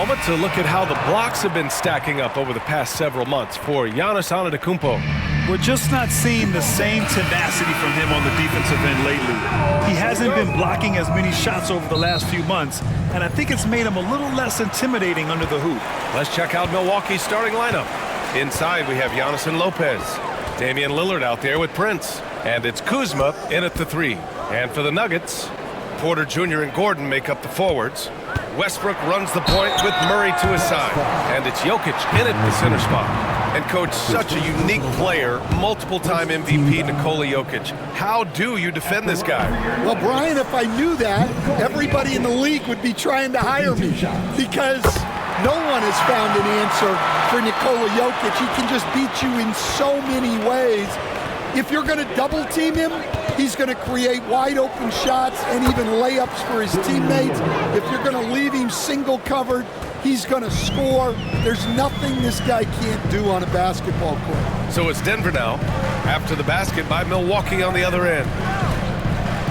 moment to look at how the blocks have been stacking up over the past several months for Giannis Antetokounmpo. We're just not seeing the same tenacity from him on the defensive end lately. He hasn't been blocking as many shots over the last few months, and I think it's made him a little less intimidating under the hoop. Let's check out Milwaukee's starting lineup. Inside, we have Giannis and Lopez. Damian Lillard out there with Prince. And it's Kuzma in at the 3. And for the Nuggets, Porter Jr. and Gordon make up the forwards. Westbrook runs the point with Murray to his side. And it's Jokic in at the center spot. And coach, such a unique player, multiple-time MVP Nikola Jokic. How do you defend this guy? Well, Brian, if I knew that, everybody in the league would be trying to hire me because no one has found an answer for Nikola Jokic. He can just beat you in so many ways. If you're going to double team him, he's going to create wide open shots and even layups for his teammates. If you're going to leave him single covered, he's going to score. There's nothing this guy can't do on a basketball court. So it's Denver now, after the basket by Milwaukee on the other end.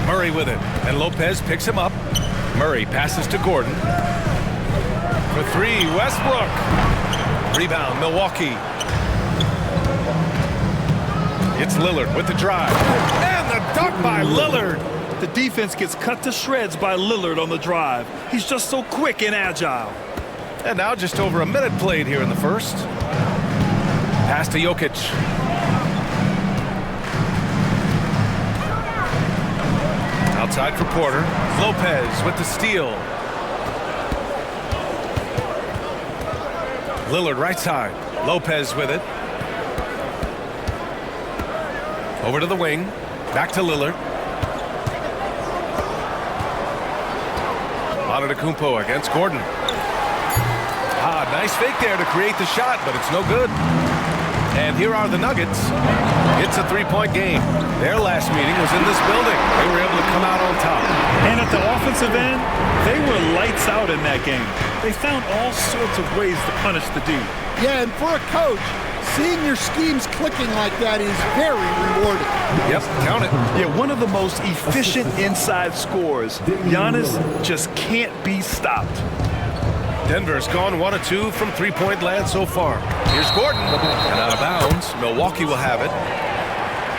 Murray with it, and Lopez picks him up. Murray passes to Gordon. For 3, Westbrook. Rebound, Milwaukee. It's Lillard with the drive. And the dunk by Lillard. The defense gets cut to shreds by Lillard on the drive. He's just so quick and agile. And now just over a minute played here in the first. Pass to Jokic. Outside for Porter. Lopez with the steal. Lillard right side. Lopez with it. Over to the wing. Back to Lillard. Antetokounmpo against Gordon. Nice fake there to create the shot, but it's no good. And here are the Nuggets. It's a 3-point game. Their last meeting was in this building. They were able to come out on top. And at the offensive end, they were lights out in that game. They found all sorts of ways to punish the D. Yeah, and for a coach, seeing your schemes clicking like that is very rewarding. Yep, count it. Yeah, one of the most efficient inside scorers. Giannis just can't be stopped. Denver's gone 1 of 2 from 3-point land so far. Here's Gordon, and out of bounds. Milwaukee will have it.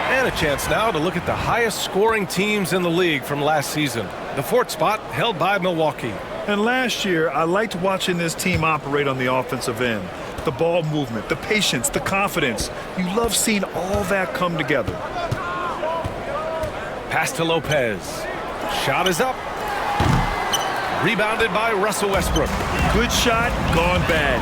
And a chance now to look at the highest scoring teams in the league from last season. The 4th spot held by Milwaukee. And last year, I liked watching this team operate on the offensive end. The ball movement, the patience, the confidence. You love seeing all that come together. Pass to Lopez. Shot is up. Rebounded by Russell Westbrook. Good shot, gone bad.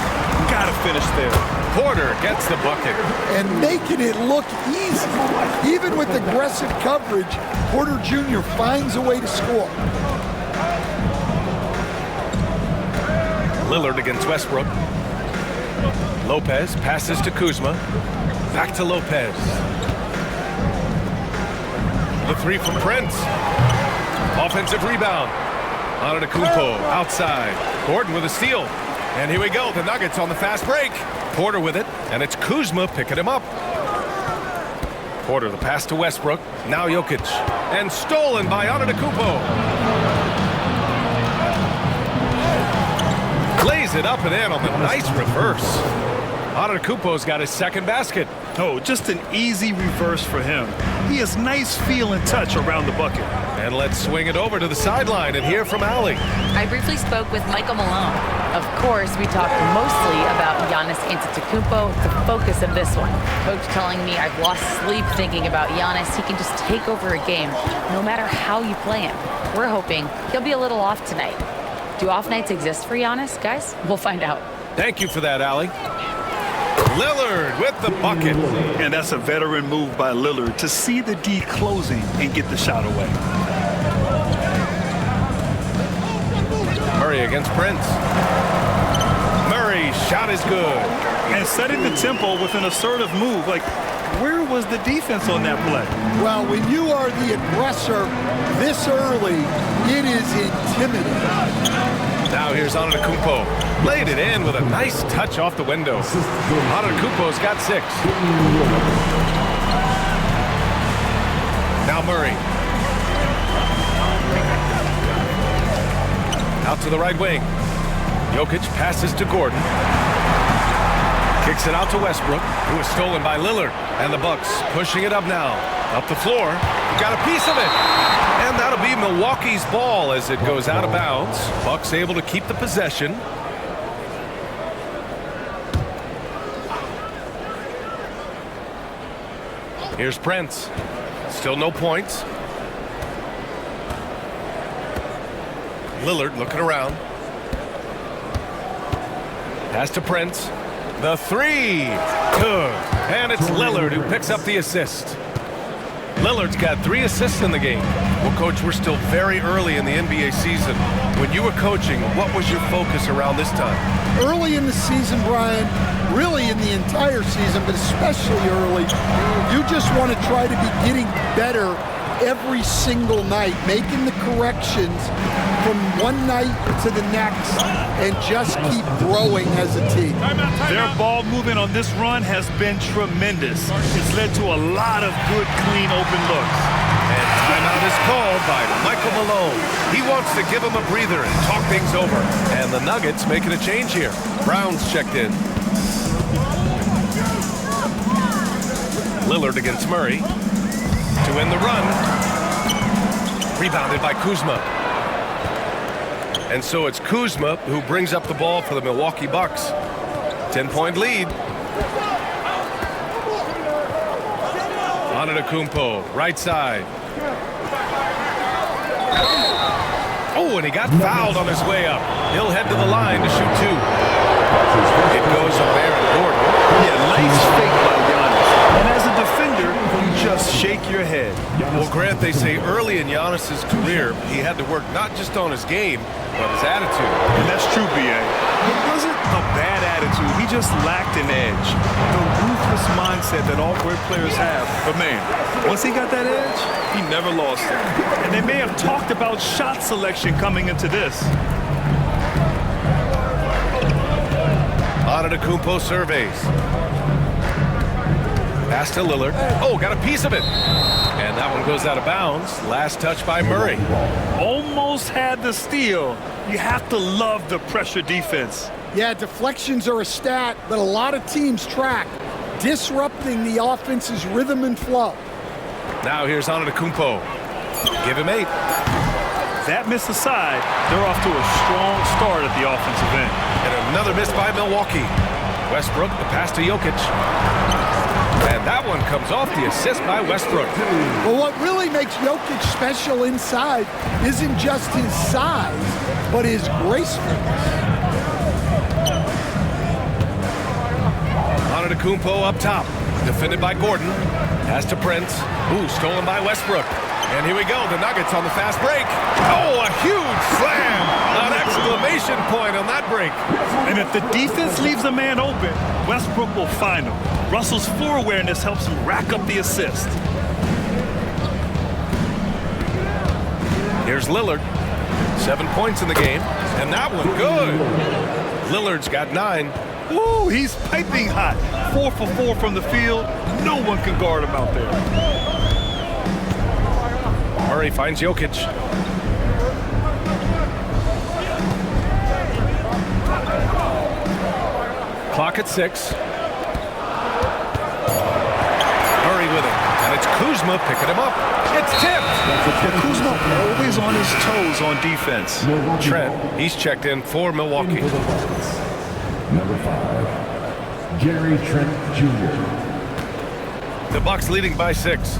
Gotta finish there. Porter gets the bucket. And making it look easy. Even with aggressive coverage, Porter Jr. finds a way to score. Lillard against Westbrook. Lopez passes to Kuzma. Back to Lopez. The 3 from Prince. Offensive rebound. Antetokounmpo outside. Gordon with a steal. And here we go. The Nuggets on the fast break. Porter with it. And it's Kuzma picking him up. Porter the pass to Westbrook. Now Jokic. And stolen by Antetokounmpo. Lays it up and in on the nice reverse. Antetokounmpo's got his second basket. Oh, just an easy reverse for him. He has nice feel and touch around the bucket. And let's swing it over to the sideline and hear from Allie. I briefly spoke with Michael Malone. Of course, we talked mostly about Giannis Antetokounmpo, the focus of this one. Coach telling me I've lost sleep thinking about Giannis. He can just take over a game, no matter how you play him. We're hoping he'll be a little off tonight. Do off nights exist for Giannis, guys? We'll find out. Thank you for that, Allie. Lillard with the bucket. And that's a veteran move by Lillard to see the D closing and get the shot away. Murray against Prince. Murray's shot is good. And setting the tempo with an assertive move. Like, where was the defense on that play? Well, when you are the aggressor this early, it is intimidating. Now here's Antetokounmpo. Laid it in with a nice touch off the window. Antetokounmpo's got 6. Now Murray. Out to the right wing. Jokic passes to Gordon. Kicks it out to Westbrook, who is stolen by Lillard. And the Bucks pushing it up now. Up the floor. Got a piece of it. And that'll be Milwaukee's ball as it goes out of bounds. Bucks able to keep the possession. Here's Prince. Still no points. Lillard looking around. Pass to Prince. The three. Good. And it's Lillard who picks up the assist. Lillard's got 3 assists in the game. Well, Coach, we're still very early in the NBA season. When you were coaching, what was your focus around this time? Early in the season, Brian, really in the entire season, but especially early, you just want to try to be getting better every single night, making the corrections from one night to the next, and just keep growing as a team. Their ball movement on this run has been tremendous. It's led to a lot of good, clean, open looks. And timeout is called by Michael Malone. He wants to give him a breather and talk things over. And the Nuggets making a change here. Brown's checked in. Lillard against Murray. To end the run. Rebounded by Kuzma. And so it's Kuzma who brings up the ball for the Milwaukee Bucks. 10-point lead. Antetokounmpo, right side. Oh, and he got fouled on his way up. He'll head to the line to shoot 2. It goes to Baron Gordon. Yeah, nice fake by Giannis. And as a defender, you just shake your head. Well, Grant, they say early in Giannis's career, he had to work not just on his game, but his attitude. And that's true, B.A. It wasn't a bad attitude. He just lacked an edge. The ruthless mindset that all great players have. But, man, once he got that edge, he never lost it. And they may have talked about shot selection coming into this. Antetokounmpo surveys. Pass to Lillard. Oh, got a piece of it. And that one goes out of bounds. Last touch by Murray. Almost had the steal. You have to love the pressure defense. Yeah, deflections are a stat that a lot of teams track, disrupting the offense's rhythm and flow. Now here's Antetokounmpo. Give him 8. That miss aside, they're off to a strong start at the offensive end. And another miss by Milwaukee. Westbrook, the pass to Jokic. And that one comes off the assist by Westbrook. Well, what really makes Jokic special inside isn't just his size, but his gracefulness. Antetokounmpo up top. Defended by Gordon. Pass to Prince. Ooh, stolen by Westbrook. And here we go, the Nuggets on the fast break. Oh, a huge slam! An exclamation point on that break. And if the defense leaves a man open, Westbrook will find him. Russell's floor awareness helps him rack up the assist. Here's Lillard. 7 points in the game. And that one, good. Lillard's got 9. Woo, he's piping hot. 4 for 4 from the field. No one can guard him out there. Murray finds Jokic. Clock at 6. Murray with it. And it's Kuzma picking him up. It's tipped. Kuzma always on his toes on defense. Trent, he's checked in for Milwaukee. Number 5, Gary Trent Jr. The Bucks leading by 6.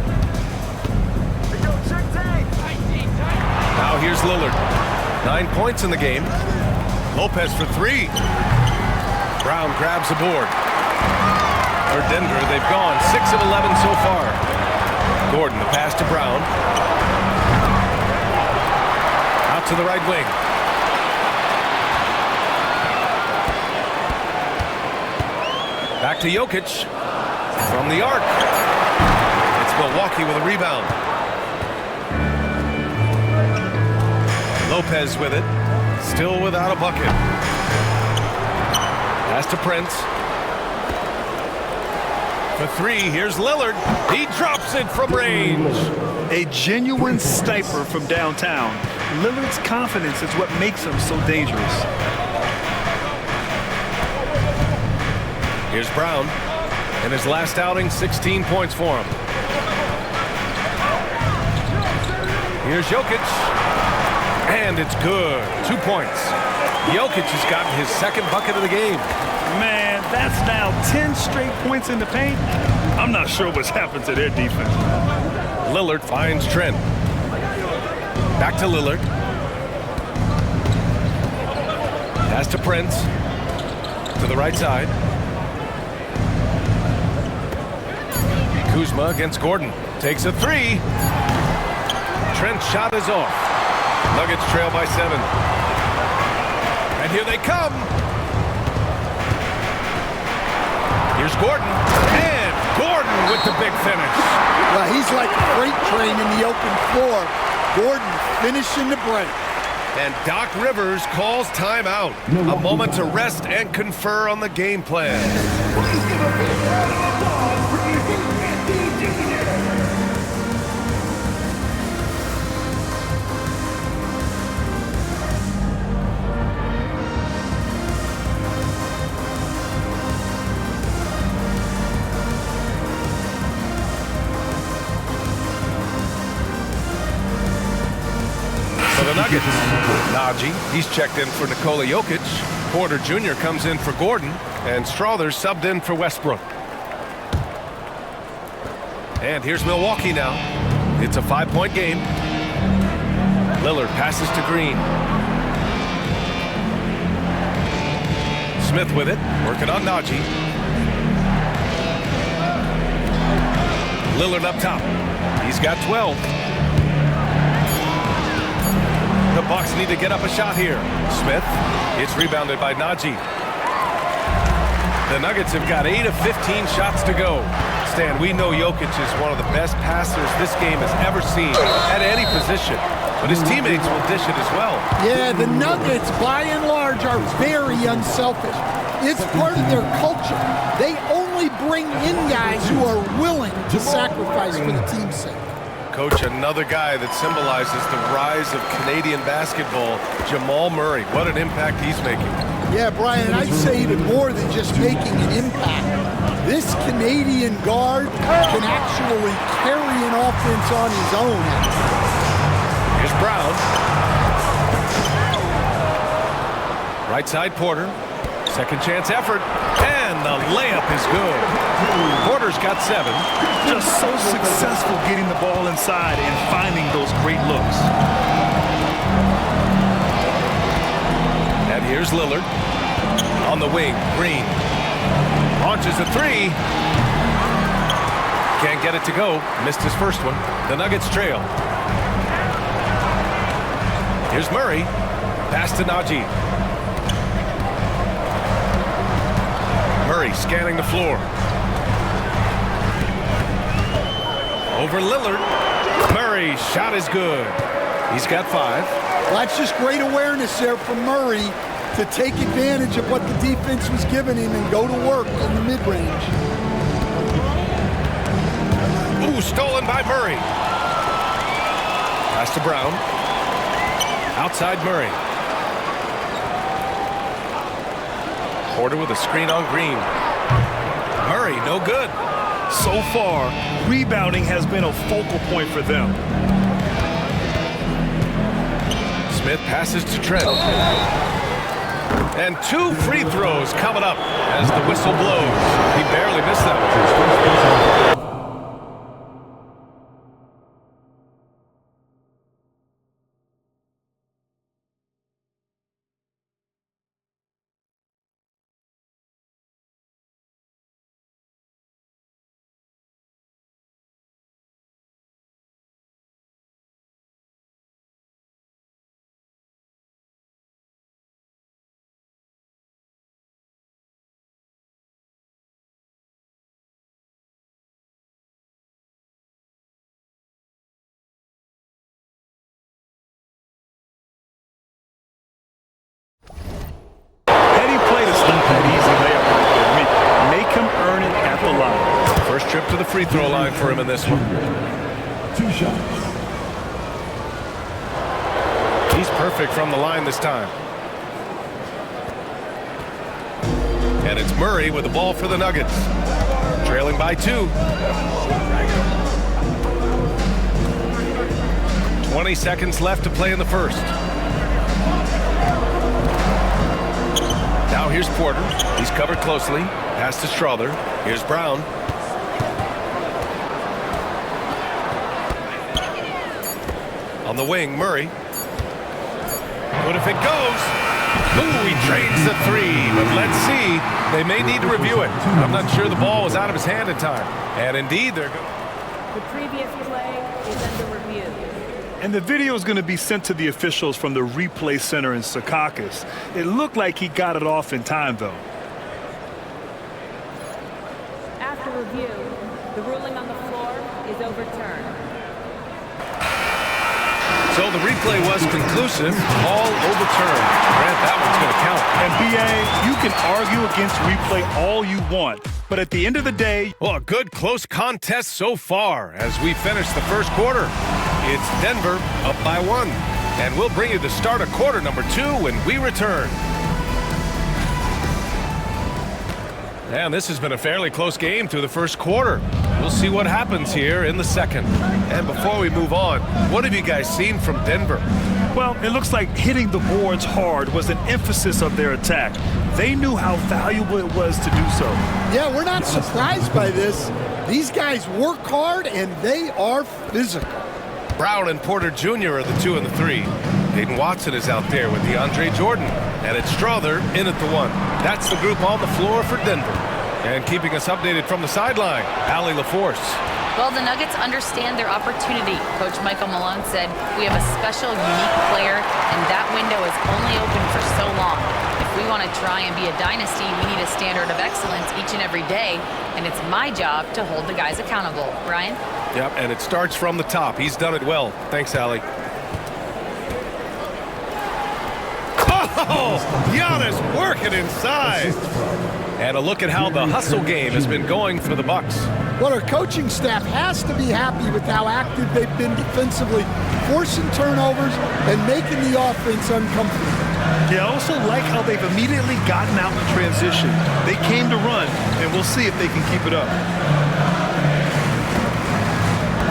Now here's Lillard. 9 points in the game. Lopez for 3. Brown grabs the board. For Denver, they've gone 6 of 11 so far. Gordon, the pass to Brown. Out to the right wing. Back to Jokic. From the arc. It's Milwaukee with a rebound. Lopez with it. Still without a bucket. Pass to Prince. For 3, here's Lillard. He drops it from range. A genuine sniper from downtown. Lillard's confidence is what makes him so dangerous. Here's Brown. In his last outing, 16 points for him. Here's Jokic. And it's good. 2 points. Jokic has gotten his second bucket of the game. Man, that's now 10 straight points in the paint. I'm not sure what's happened to their defense. Lillard finds Trent. Back to Lillard. Pass to Prince. To the right side. Kuzma against Gordon. Takes a three. Trent's shot is off. Nuggets trail by 7. And here they come. Here's Gordon. And Gordon with the big finish. Well, he's like a freight train in the open floor. Gordon finishing the break. And Doc Rivers calls timeout. A moment to rest and confer on the game plan. For the Nuggets, Najee, he's checked in for Nikola Jokic. Porter Jr. comes in for Gordon, and Strother's subbed in for Westbrook. And here's Milwaukee now. It's a 5-point game. Lillard passes to Green. Smith with it, working on Najee. Lillard up top. He's got 12. The Bucks need to get up a shot here. Smith, it's rebounded by Najee. The Nuggets have got 8 of 15 shots to go. Stan, we know Jokic is one of the best passers this game has ever seen at any position, but his teammates will dish it as well. Yeah, the Nuggets, by and large, are very unselfish. It's part of their culture. They only bring in guys who are willing to sacrifice for the team's sake. Coach, another guy that symbolizes the rise of Canadian basketball, Jamal Murray. What an impact he's making. Yeah, Brian, I'd say even more than just making an impact. This Canadian guard can actually carry an offense on his own. Here's Brown. Right side Porter. Second chance effort. And the layup is good. Porter's got 7. Just so successful getting the ball inside and finding those great looks. And here's Lillard. On the wing, Green. Launches a 3. Can't get it to go. Missed his first one. The Nuggets trail. Here's Murray. Pass to Najee. Murray scanning the floor. Over Lillard. Murray, shot is good. He's got 5. Well, that's just great awareness there from Murray to take advantage of what the defense was giving him and go to work in the mid-range. Ooh, stolen by Murray. Pass to Brown. Outside Murray. Porter with a screen on Green. Murray, no good. So far, rebounding has been a focal point for them. Smith passes to Trent. And 2 free throws coming up as the whistle blows. He barely missed that one. Trip to the free throw line for him in this one. 2 shots. He's perfect from the line this time. And it's Murray with the ball for the Nuggets. Trailing by 2. 20 seconds left to play in the first. Now here's Porter. He's covered closely. Pass to Strother. Here's Brown. On the wing, Murray. What if it goes? Ooh, he trades the 3, but let's see. They may need to review it. I'm not sure the ball was out of his hand in time. And indeed, they're going. The previous play is under review. And the video is going to be sent to the officials from the replay center in Secaucus. It looked like he got it off in time, though. After review, the ruling on the floor is overturned. So the replay was conclusive, all overturned. Grant, that one's going to count. And B.A., you can argue against replay all you want, but at the end of the day... Well, a good close contest so far as we finish the first quarter. It's Denver up by 1. And we'll bring you the start of quarter number 2 when we return. And this has been a fairly close game through the first quarter. We'll see what happens here in the second. And before we move on, what have you guys seen from Denver? Well, it looks like hitting the boards hard was an emphasis of their attack. They knew how valuable it was to do so. Yeah, we're not surprised by this. These guys work hard, and they are physical. Brown and Porter Jr. are the 2 and the 3. Hayden Watson is out there with DeAndre Jordan. And it's Strother in at the 1. That's the group on the floor for Denver. And keeping us updated from the sideline, Allie LaForce. Well, the Nuggets understand their opportunity. Coach Michael Malone said, we have a special, unique player, and that window is only open for so long. If we want to try and be a dynasty, we need a standard of excellence each and every day, and it's my job to hold the guys accountable. Ryan? Yep, and it starts from the top. He's done it well. Thanks, Allie. Oh, Giannis working inside. And a look at how the hustle game has been going for the Bucks. Well, our coaching staff has to be happy with how active they've been defensively, forcing turnovers and making the offense uncomfortable. Yeah, I also like how they've immediately gotten out in transition. They came to run, and we'll see if they can keep it up.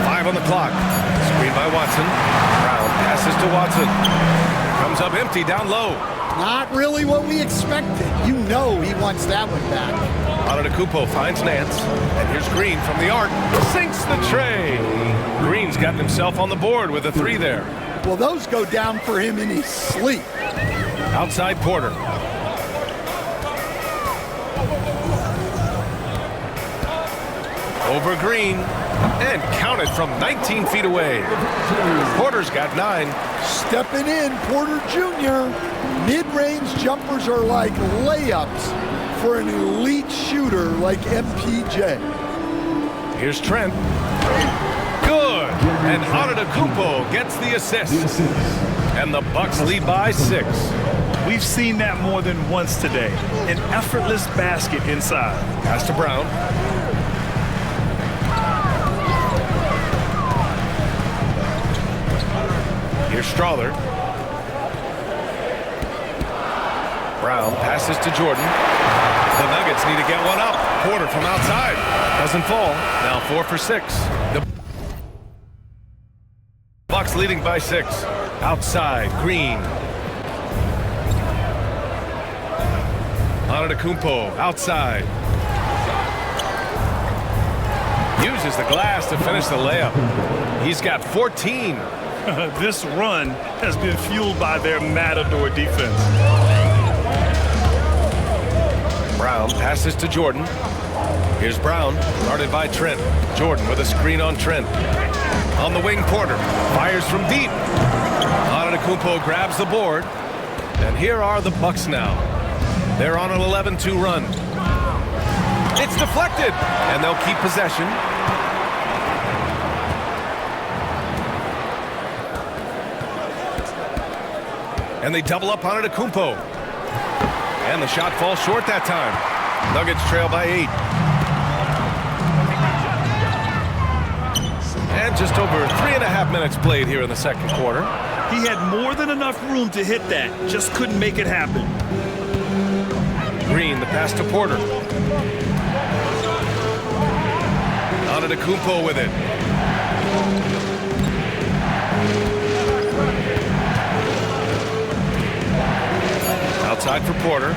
5 on the clock. Screen by Watson. Brown passes to Watson. Comes up empty down low. Not really what we expected. You know he wants that one back. Antetokounmpo finds Nance. And here's Green from the arc. Sinks the tray. Green's gotten himself on the board with a 3 there. Well, those go down for him in his sleep. Outside Porter. Over Green. And counted from 19 feet away. Porter's got 9. Stepping in, Porter Jr. Mid-range jumpers are like layups for an elite shooter like MPJ. Here's Trent. Good. And Antetokounmpo gets the assist. And the Bucks lead by 6. We've seen that more than once today. An effortless basket inside. Pass to Brown. Here's Strother. Brown passes to Jordan. The Nuggets need to get one up. Porter from outside. Doesn't fall. Now 4 for 6. The Bucks leading by 6. Outside, Green. Antetokounmpo outside. Uses the glass to finish the layup. He's got 14. This run has been fueled by their matador defense. Brown passes to Jordan. Here's Brown, guarded by Trent. Jordan with a screen on Trent. On the wing, Porter fires from deep. Antetokounmpo grabs the board. And here are the Bucks now. They're on an 11-2 run. It's deflected, and they'll keep possession. And they double up on Antetokounmpo. And the shot falls short that time. Nuggets trail by 8. And just over 3.5 minutes played here in the second quarter. He had more than enough room to hit that, just couldn't make it happen. Green, the pass to Porter. Antetokounmpo with it. Outside for Porter.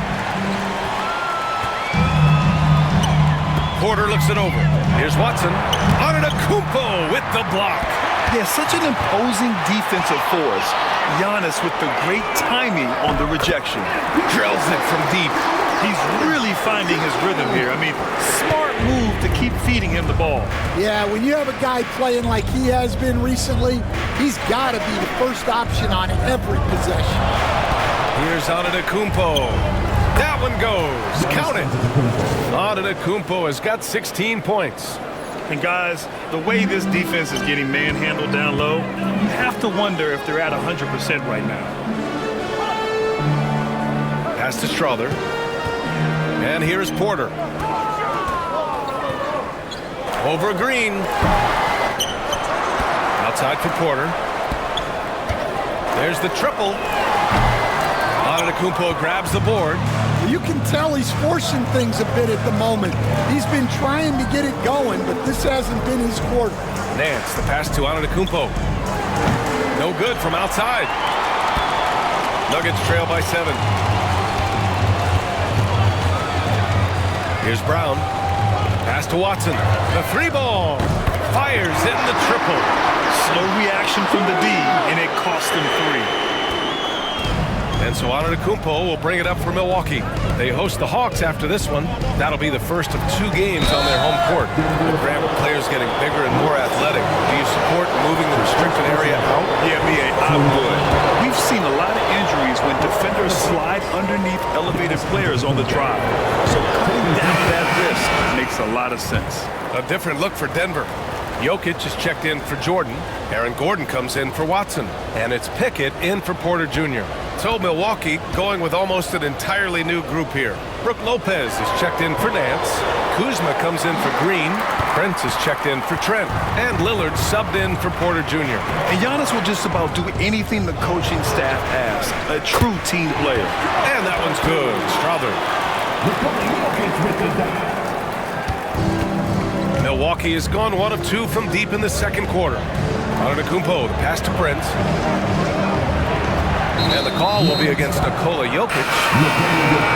Porter looks it over. Here's Watson. Antetokounmpo with the block. Yeah, such an imposing defensive force. Giannis with the great timing on the rejection. Drills it from deep. He's really finding his rhythm here. I mean, smart move to keep feeding him the ball. Yeah, when you have a guy playing like he has been recently, he's got to be the first option on every possession. Here's Antetokounmpo. That one goes. Count it. Antetokounmpo has got 16 points. And guys, the way this defense is getting manhandled down low, you have to wonder if they're at 100% right now. Pass to Strother. And here's Porter. Over Green. Outside for Porter. There's the triple. Antetokounmpo grabs the board. You can tell he's forcing things a bit at the moment. He's been trying to get it going, but this hasn't been his quarter. Nance, the pass to Antetokounmpo. No good from outside. Nuggets trail by 7. Here's Brown. Pass to Watson. The 3-ball. Fires in the triple. Slow reaction from the D, and it cost him 3. And so Antetokounmpo will bring it up for Milwaukee. They host the Hawks after this one. That'll be the first of 2 games on their home court. With Graham players getting bigger and more athletic, do you support moving the restricted area out? Yeah, B.A., I would. We've seen a lot of injuries when defenders slide underneath elevated players on the drive. So cutting down that risk makes a lot of sense. A different look for Denver. Jokic is checked in for Jordan. Aaron Gordon comes in for Watson. And it's Pickett in for Porter Jr. So Milwaukee going with almost an entirely new group here. Brook Lopez is checked in for Nance. Kuzma comes in for Green. Prince is checked in for Trent. And Lillard subbed in for Porter Jr. And Giannis will just about do anything the coaching staff asks. A true team player. And that one's good. Strother. Milwaukee has gone 1 of 2 from deep in the second quarter. Antetokounmpo, the pass to Prince. And the call will be against Nikola Jokic.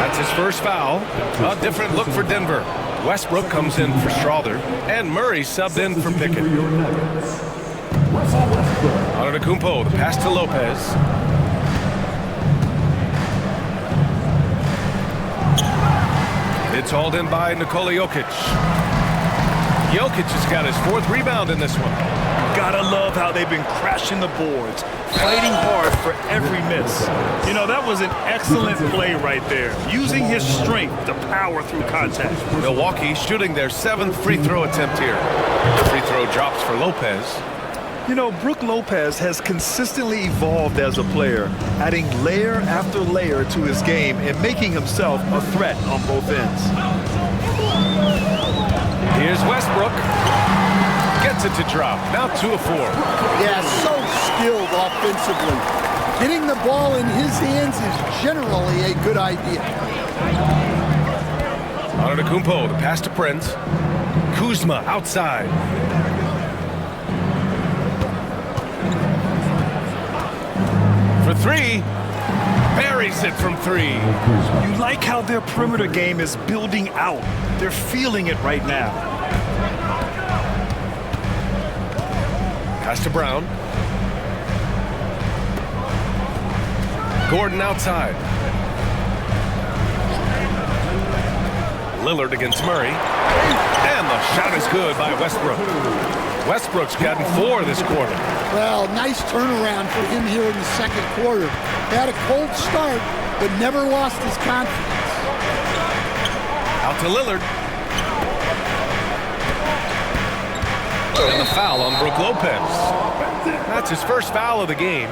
That's his first foul. A different look for Denver. Westbrook comes in for Strother. And Murray subbed in for Pickett. Antetokounmpo, the pass to Lopez. It's hauled in by Nikola Jokic. Jokic has got his 4th rebound in this one. Gotta love how they've been crashing the boards, fighting hard for every miss. You know, that was an excellent play right there, using his strength to power through contact. Milwaukee shooting their 7th free throw attempt here. The free throw drops for Lopez. You know, Brook Lopez has consistently evolved as a player, adding layer after layer to his game and making himself a threat on both ends. Here's Westbrook. Gets it to drop. Now 2 of 4. Yeah, so skilled offensively. Getting the ball in his hands is generally a good idea. Antetokounmpo, the pass to Prince. Kuzma outside. For 3. Buries it from 3. You like how their perimeter game is building out. They're feeling it right now. Pass to Brown. Gordon outside. Lillard against Murray. And the shot is good by Westbrook. Westbrook's gotten 4 this quarter. Well, nice turnaround for him here in the second quarter. Had a cold start, but never lost his confidence. Out to Lillard. And the foul on Brook Lopez. That's his first foul of the game.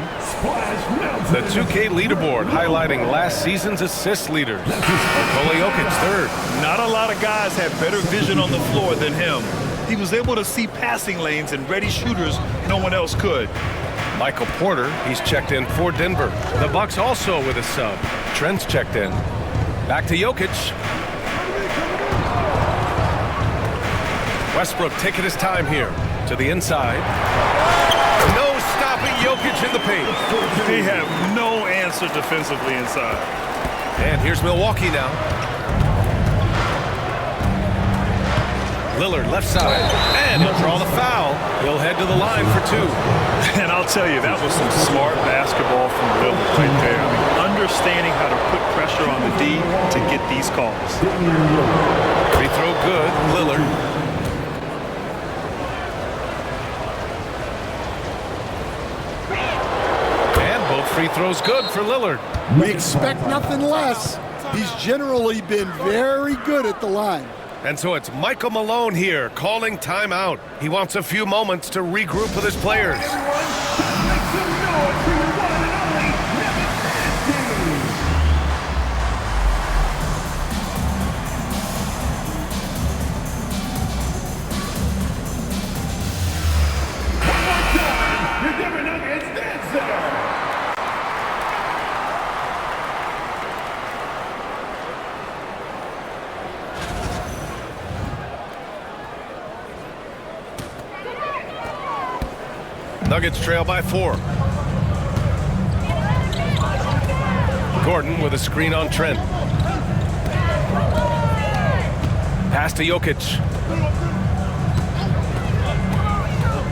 The 2K leaderboard highlighting last season's assist leaders. Nikola Jokic 3rd. Not a lot of guys have better vision on the floor than him. He was able to see passing lanes and ready shooters no one else could. Michael Porter, he's checked in for Denver. The Bucks also with a sub. Trent's checked in. Back to Jokic. Westbrook taking his time here to the inside. No stopping Jokic in the paint. They have no answer defensively inside. And here's Milwaukee now. Lillard left side, and he'll draw the foul. He'll head to the line for 2. And I'll tell you, that was some smart basketball from Lillard right there. I mean, understanding how to put pressure on the D to get these calls. Free throw good, Lillard. And both free throws good for Lillard. We expect nothing less. He's generally been very good at the line. And so it's Michael Malone here calling timeout. He wants a few moments to regroup with his players. Nuggets trail by 4. Gordon with a screen on Trent. Pass to Jokic.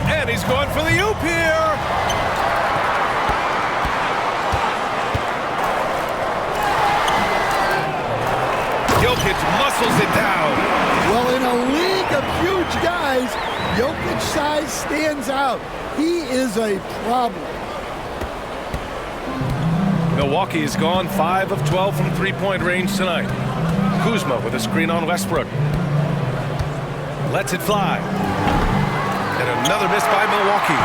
And he's going for the oop here. Jokic muscles it down. Well, in a league of huge guys, Jokic's size stands out. He is a problem. Milwaukee has gone 5 of 12 from three-point range tonight. Kuzma with a screen on Westbrook. Lets it fly. And another miss by Milwaukee.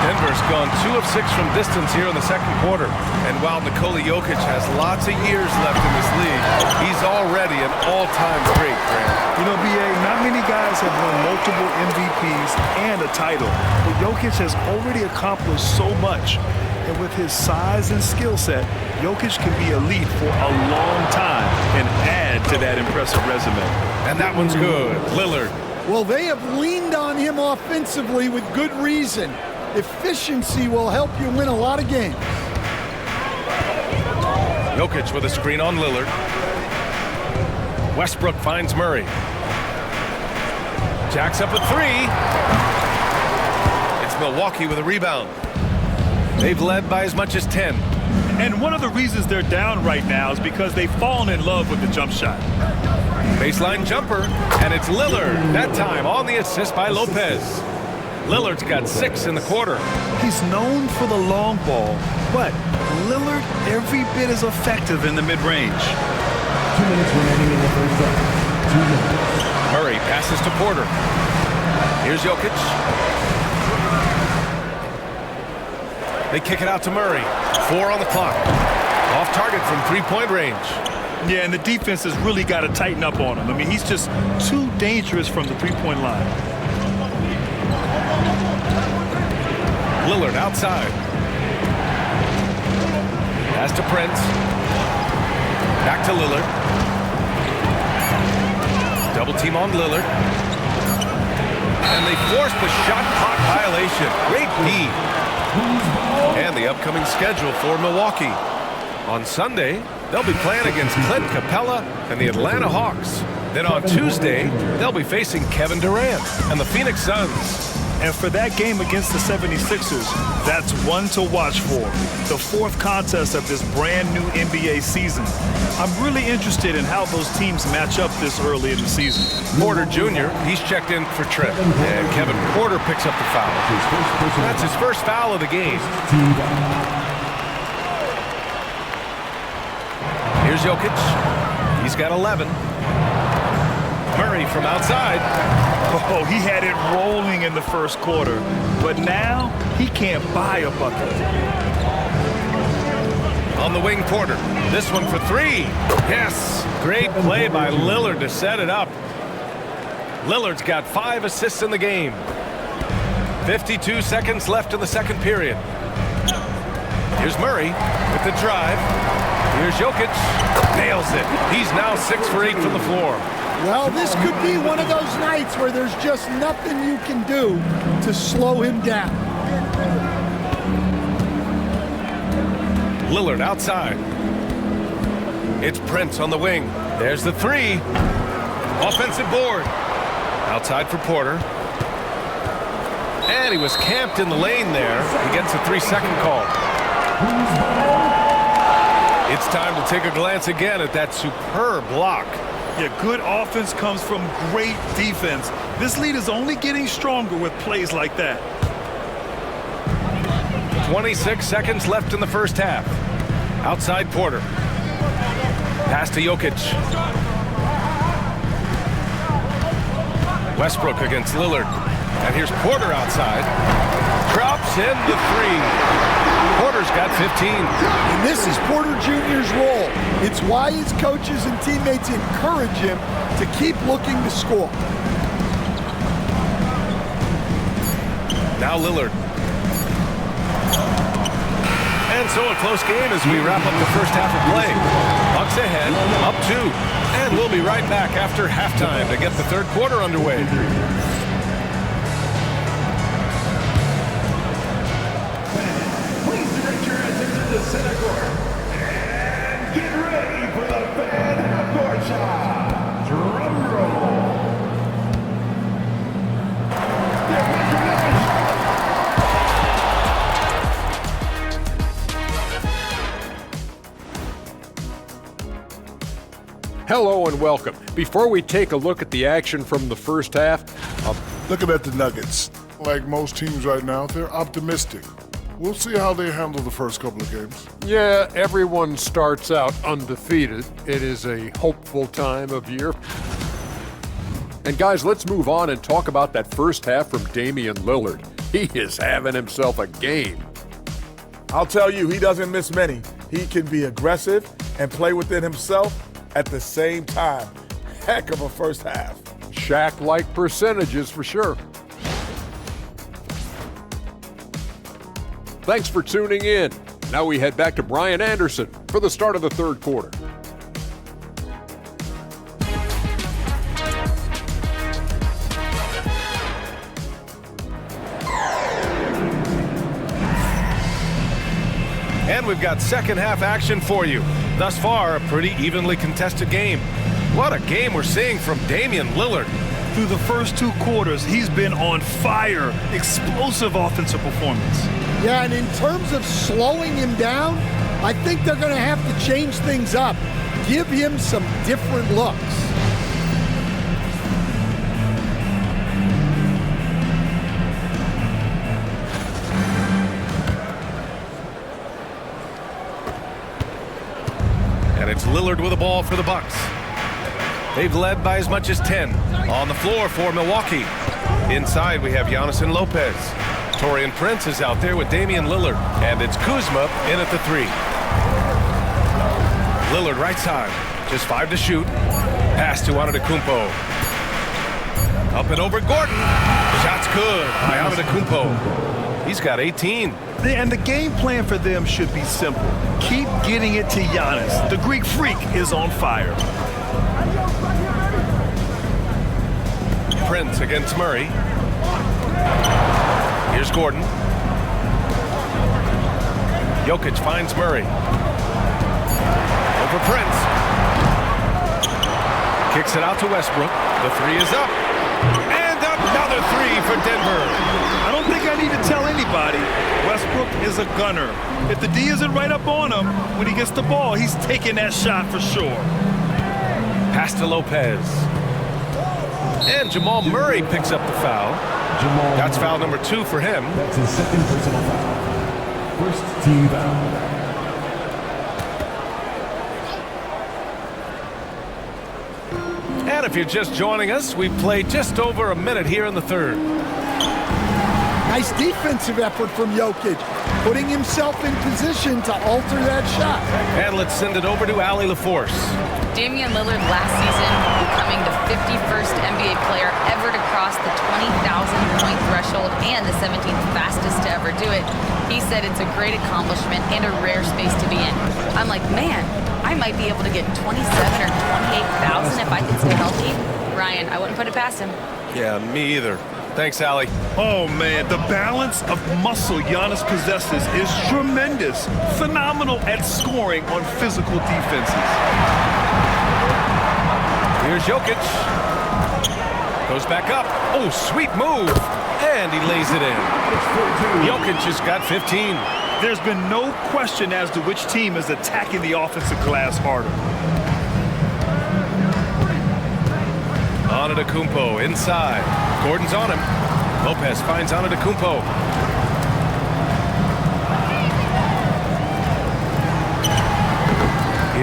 Denver's gone 2 of 6 from distance here in the second quarter. And while Nikola Jokic has lots of years left in this league, he's already an all-time great, Grant. You know, B.A., not many guys have won multiple MVPs and a title. But Jokic has already accomplished so much. And with his size and skill set, Jokic can be elite for a long time and add to that impressive resume. And that one's good. Lillard. Well, they have leaned on him offensively with good reason. Efficiency will help you win a lot of games. Jokic with a screen on Lillard. Westbrook finds Murray. Jacks up a 3. It's Milwaukee with a rebound. They've led by as much as 10. And one of the reasons they're down right now is because they've fallen in love with the jump shot. Baseline jumper, and it's Lillard. That time on the assist by Lopez. Lillard's got 6 in the quarter. He's known for the long ball, but Lillard every bit as effective in the mid-range. 2 minutes remaining in the first half. 2 minutes. Murray passes to Porter. Here's Jokic. They kick it out to Murray. 4 on the clock. Off target from three-point range. Yeah, and the defense has really got to tighten up on him. I mean, he's just too dangerous from the three-point line. Lillard outside. Pass to Prince. Back to Lillard. Double team on Lillard. And they force the shot clock violation. Great D. And the upcoming schedule for Milwaukee. On Sunday, they'll be playing against Clint Capella and the Atlanta Hawks. Then on Tuesday, they'll be facing Kevin Durant and the Phoenix Suns. And for that game against the 76ers, that's one to watch for. The 4th contest of this brand new NBA season. I'm really interested in how those teams match up this early in the season. Porter Jr., he's checked in for Trent. And Kevin Porter picks up the foul. That's his first foul of the game. Here's Jokic. He's got 11. Murray from outside. Oh, he had it rolling in the first quarter, but now he can't buy a bucket. On the wing, Porter. This one for 3. Yes, great play by Lillard to set it up. Lillard's got 5 assists in the game. 52 seconds left in the second period. Here's Murray with the drive. Here's Jokic. Nails it. He's now 6 for 8 from the floor. Well, this could be one of those nights where there's just nothing you can do to slow him down. Lillard outside. It's Prince on the wing. There's the three. Offensive board. Outside for Porter. And he was camped in the lane there. He gets a 3-second call. It's time to take a glance again at that superb block. Yeah, good offense comes from great defense. This lead is only getting stronger with plays like that. 26 seconds left in the first half. Outside Porter. Pass to Jokic. Westbrook against Lillard. And here's Porter outside. Drops in the three. Porter's got 15. And this is Porter Jr.'s role. It's why his coaches and teammates encourage him to keep looking to score. Now Lillard. And so a close game as we wrap up the first half of play. Bucks ahead, up 2. And we'll be right back after halftime to get the third quarter underway. Please direct your attention to center court. And get ready for the fan half-court shot. Drum roll. Hello and welcome. Before we take a look at the action from the first half, Looking at the Nuggets, like most teams right now, they're optimistic. We'll see how they handle the first couple of games. yeah, everyone starts out undefeated. It is a hopeful time of year. And guys, let's move on and talk about that first half from Damian Lillard. He is having himself a game. I'll tell you, he doesn't miss many. He can be aggressive and play within himself at the same time. Heck of a first half. Shaq-like percentages for sure. Thanks for tuning in. Now we head back to Brian Anderson for the start of the third quarter. And we've got second half action for you. Thus far, a pretty evenly contested game. What a game we're seeing from Damian Lillard. Through the first 2 quarters, he's been on fire. Explosive offensive performance. Yeah, and in terms of slowing him down, I think they're going to have to change things up. Give him some different looks. And it's Lillard with the ball for the Bucks. They've led by as much as 10. On the floor for Milwaukee. Inside we have Giannis and Lopez. Taurean Prince is out there with Damian Lillard. And it's Kuzma in at the 3. Lillard right side. Just 5 to shoot. Pass to Antetokounmpo. Up and over Gordon. Shot's good by Antetokounmpo. He's got 18. And the game plan for them should be simple. Keep getting it to Giannis. The Greek freak is on fire. Prince against Murray. Here's Gordon. Jokic finds Murray. Over Prince. Kicks it out to Westbrook. The 3 is up. And another 3 for Denver. I don't think I need to tell anybody, Westbrook is a gunner. If the D isn't right up on him, when he gets the ball, he's taking that shot for sure. Pass to Lopez. And Jamal Murray picks up the foul. That's foul number 2 for him. That's his second personal foul. First team foul. And if you're just joining us, we've played just over a minute here in the third. Nice defensive effort from Jokic, putting himself in position to alter that shot. And let's send it over to Allie LaForce. Damian Lillard last season becoming the 51st NBA player ever to cross the 20,000-point threshold and the 17th fastest to ever do it. He said it's a great accomplishment and a rare space to be in. I'm like, man, I might be able to get 27 or 28,000 if I can stay healthy. Ryan, I wouldn't put it past him. Yeah, me either. Thanks, Allie. Oh, man, the balance of muscle Giannis possesses is tremendous. Phenomenal at scoring on physical defenses. Here's Jokic. Goes back up. Oh, sweet move. And he lays it in. Jokic has got 15. There's been no question as to which team is attacking the offensive glass harder. Antetokounmpo inside. Gordon's on him. Lopez finds Antetokounmpo.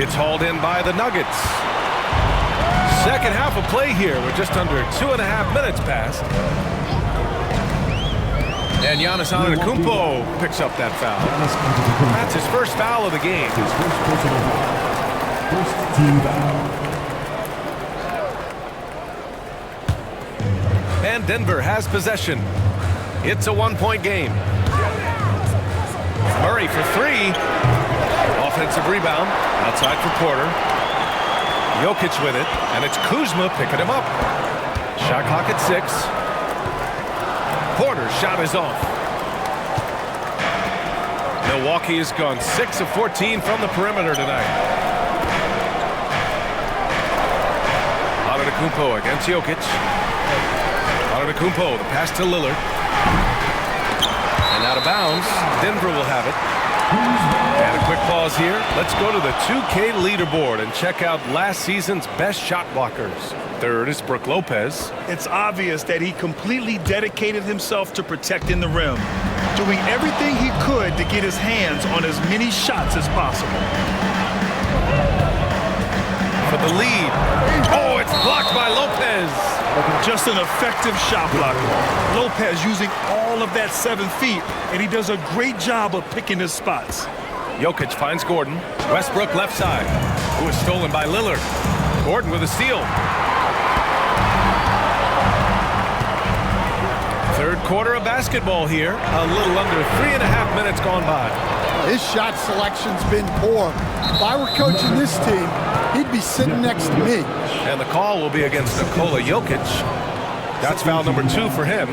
It's hauled in by the Nuggets. Second half of play here. We're just under 2.5 minutes past. And Giannis Antetokounmpo picks up that foul. That's his first foul of the game. His first personal foul. First team foul. And Denver has possession. It's a one-point game. Murray for three. Offensive rebound. Outside for Porter. Jokic with it. And it's Kuzma picking him up. Shot clock at 6. Porter's shot is off. Milwaukee has gone 6 of 14 from the perimeter tonight. Antetokounmpo against Jokic. Antetokounmpo, the pass to Lillard. And out of bounds. Denver will have it. And a quick pause here. Let's go to the 2K leaderboard and check out last season's best shot blockers. Third is Brook Lopez. It's obvious that he completely dedicated himself to protecting the rim, doing everything he could to get his hands on as many shots as possible. For the lead. Oh, it's blocked by Lopez. Just an effective shot blocker. Lopez using all of that 7 feet, and he does a great job of picking his spots. Jokic finds Gordon. Westbrook left side. Who is stolen by Lillard. Gordon with a steal. Third quarter of basketball here. A little under 3.5 minutes gone by. His shot selection's been poor. If I were coaching this team, he'd be sitting next to me. And the call will be against Nikola Jokic. That's foul number 2 for him.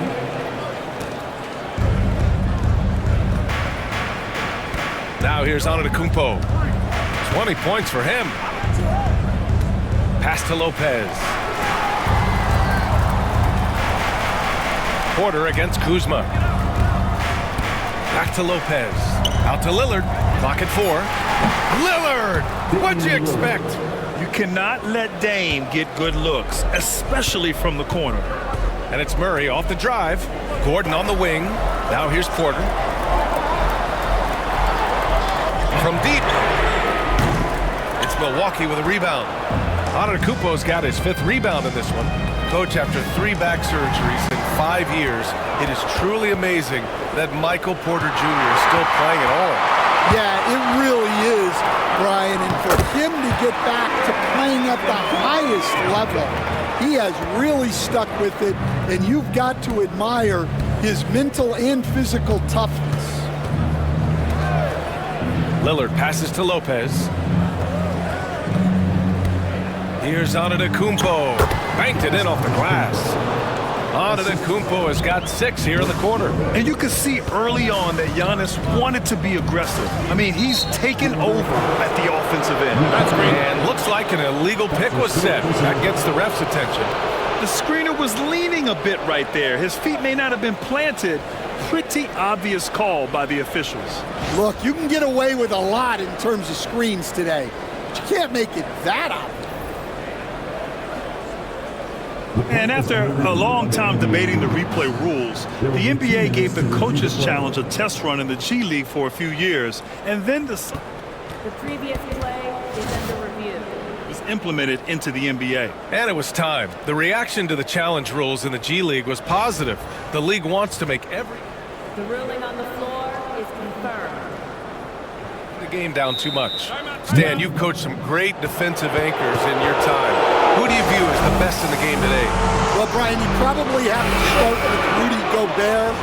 Now here's Antetokounmpo. 20 points for him. Pass to Lopez. Porter against Kuzma. Back to Lopez. Out to Lillard. Clock at 4. Lillard! What'd you expect? You cannot let Dame get good looks, especially from the corner. And it's Murray off the drive. Gordon on the wing. Now here's Porter. From deep. It's Milwaukee with a rebound. Antetokounmpo's got his 5th rebound in this one. Coach, after 3 back surgeries in 5 years, it is truly amazing that Michael Porter Jr. is still playing at all. Yeah, it really is, Brian. And for him to get back to playing at the highest level, he has really stuck with it, and you've got to admire his mental and physical toughness. Lillard passes to Lopez. Here's Antetokounmpo. Banked it in off the glass. Antetokounmpo has got 6 here in the quarter. And you can see early on that Giannis wanted to be aggressive. I mean, he's taken over at the offensive end. That's great. And looks like an illegal pick was set. That gets the ref's attention. The screener was leaning a bit right there. His feet may not have been planted. Pretty obvious call by the officials. Look, you can get away with a lot in terms of screens today, but you can't make it that obvious. And after a long time debating the replay rules, the NBA gave the Coaches Challenge a test run in the G League for a few years, and then the previous play is under review. Was implemented into the NBA. And it was time. The reaction to the challenge rules in the G League was positive. The league wants to make every... The ruling on the floor is confirmed. The game down too much. Stan, you've coached some great defensive anchors in your time. Who do you view as the best in the game today? Well, Brian, you probably have to start with Rudy Gobert,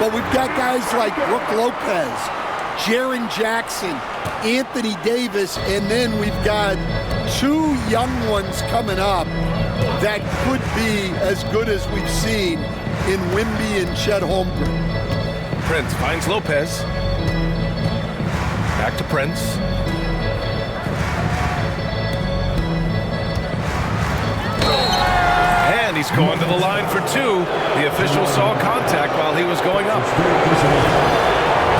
but we've got guys like Brook Lopez, Jaren Jackson, Anthony Davis, and then we've got two young ones coming up that could be as good as we've seen in Wimby and Chet Holmgren. Prince finds Lopez. Back to Prince. And he's going to the line for two. The official saw contact while he was going up.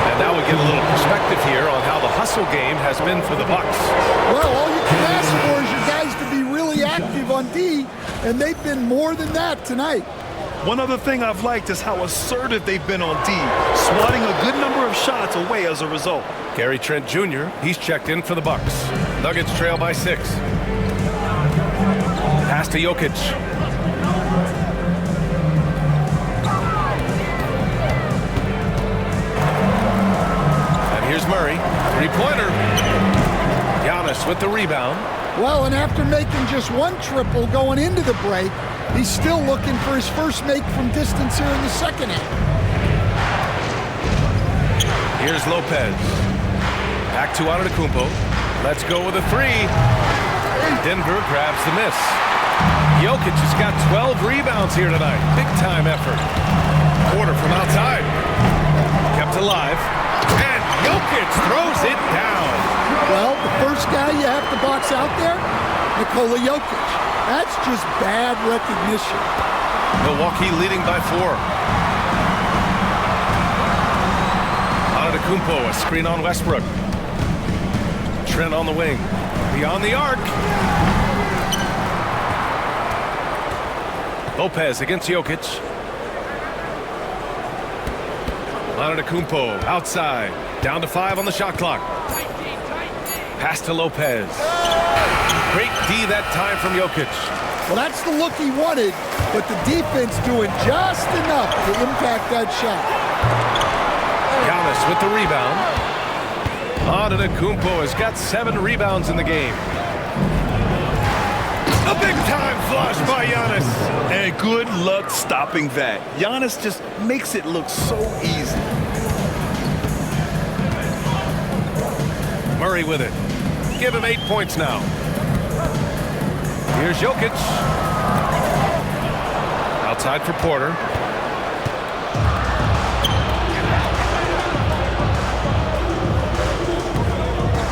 And now we get a little perspective here on how the hustle game has been for the Bucks. Well, all you can ask for is your guys to be really active on D, and they've been more than that tonight. One other thing I've liked is how assertive they've been on D, swatting a good number of shots away as a result. Gary Trent Jr., he's checked in for the Bucks. Nuggets trail by 6. Pass to Jokic. And here's Murray. Three-pointer. Giannis with the rebound. Well, and after making just one triple going into the break, he's still looking for his first make from distance here in the second half. Here's Lopez. Back to Antetokounmpo. Let's go with a three. Denver grabs the miss. Jokic has got 12 rebounds here tonight. Big time effort. Porter from outside. Kept alive. And Jokic throws it down. Well, the first guy you have to box out there, Nikola Jokic. That's just bad recognition. Milwaukee leading by 4. Antetokounmpo, a screen on Westbrook. Trent on the wing. Beyond the arc. Lopez against Jokic. Antetokounmpo outside. Down to 5 on the shot clock. Pass to Lopez. Great D that time from Jokic. Well, that's the look he wanted, but the defense doing just enough to impact that shot. Giannis with the rebound. Antetokounmpo has got 7 rebounds in the game. A big-time flush by Giannis. And good luck stopping that. Giannis just makes it look so easy. Murray with it. Give him 8 points now. Here's Jokic. Outside for Porter.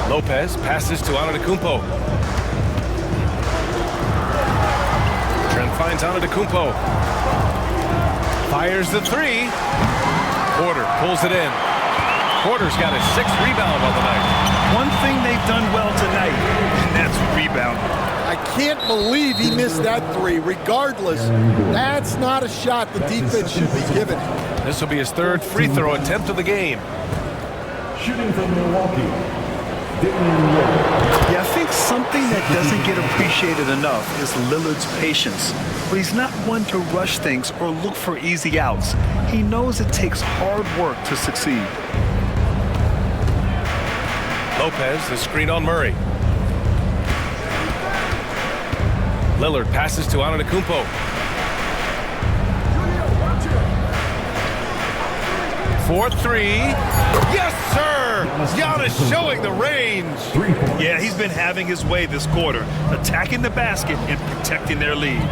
Lopez passes to Antetokounmpo. Trent finds Antetokounmpo. Fires the three. Porter pulls it in. Porter's got his 6th rebound on the night. One thing they've done well tonight, and that's rebounding. I can't believe he missed that three. Regardless, that's not a shot the defense should be giving. This will be his 3rd free throw attempt of the game. Shooting from Milwaukee. Yeah, I think something that doesn't get appreciated enough is Lillard's patience. But he's not one to rush things or look for easy outs. He knows it takes hard work to succeed. Lopez, the screen on Murray. Lillard passes to Antetokounmpo. For 3. Yes, sir! Giannis showing the range. Yeah, he's been having his way this quarter, attacking the basket and protecting their lead.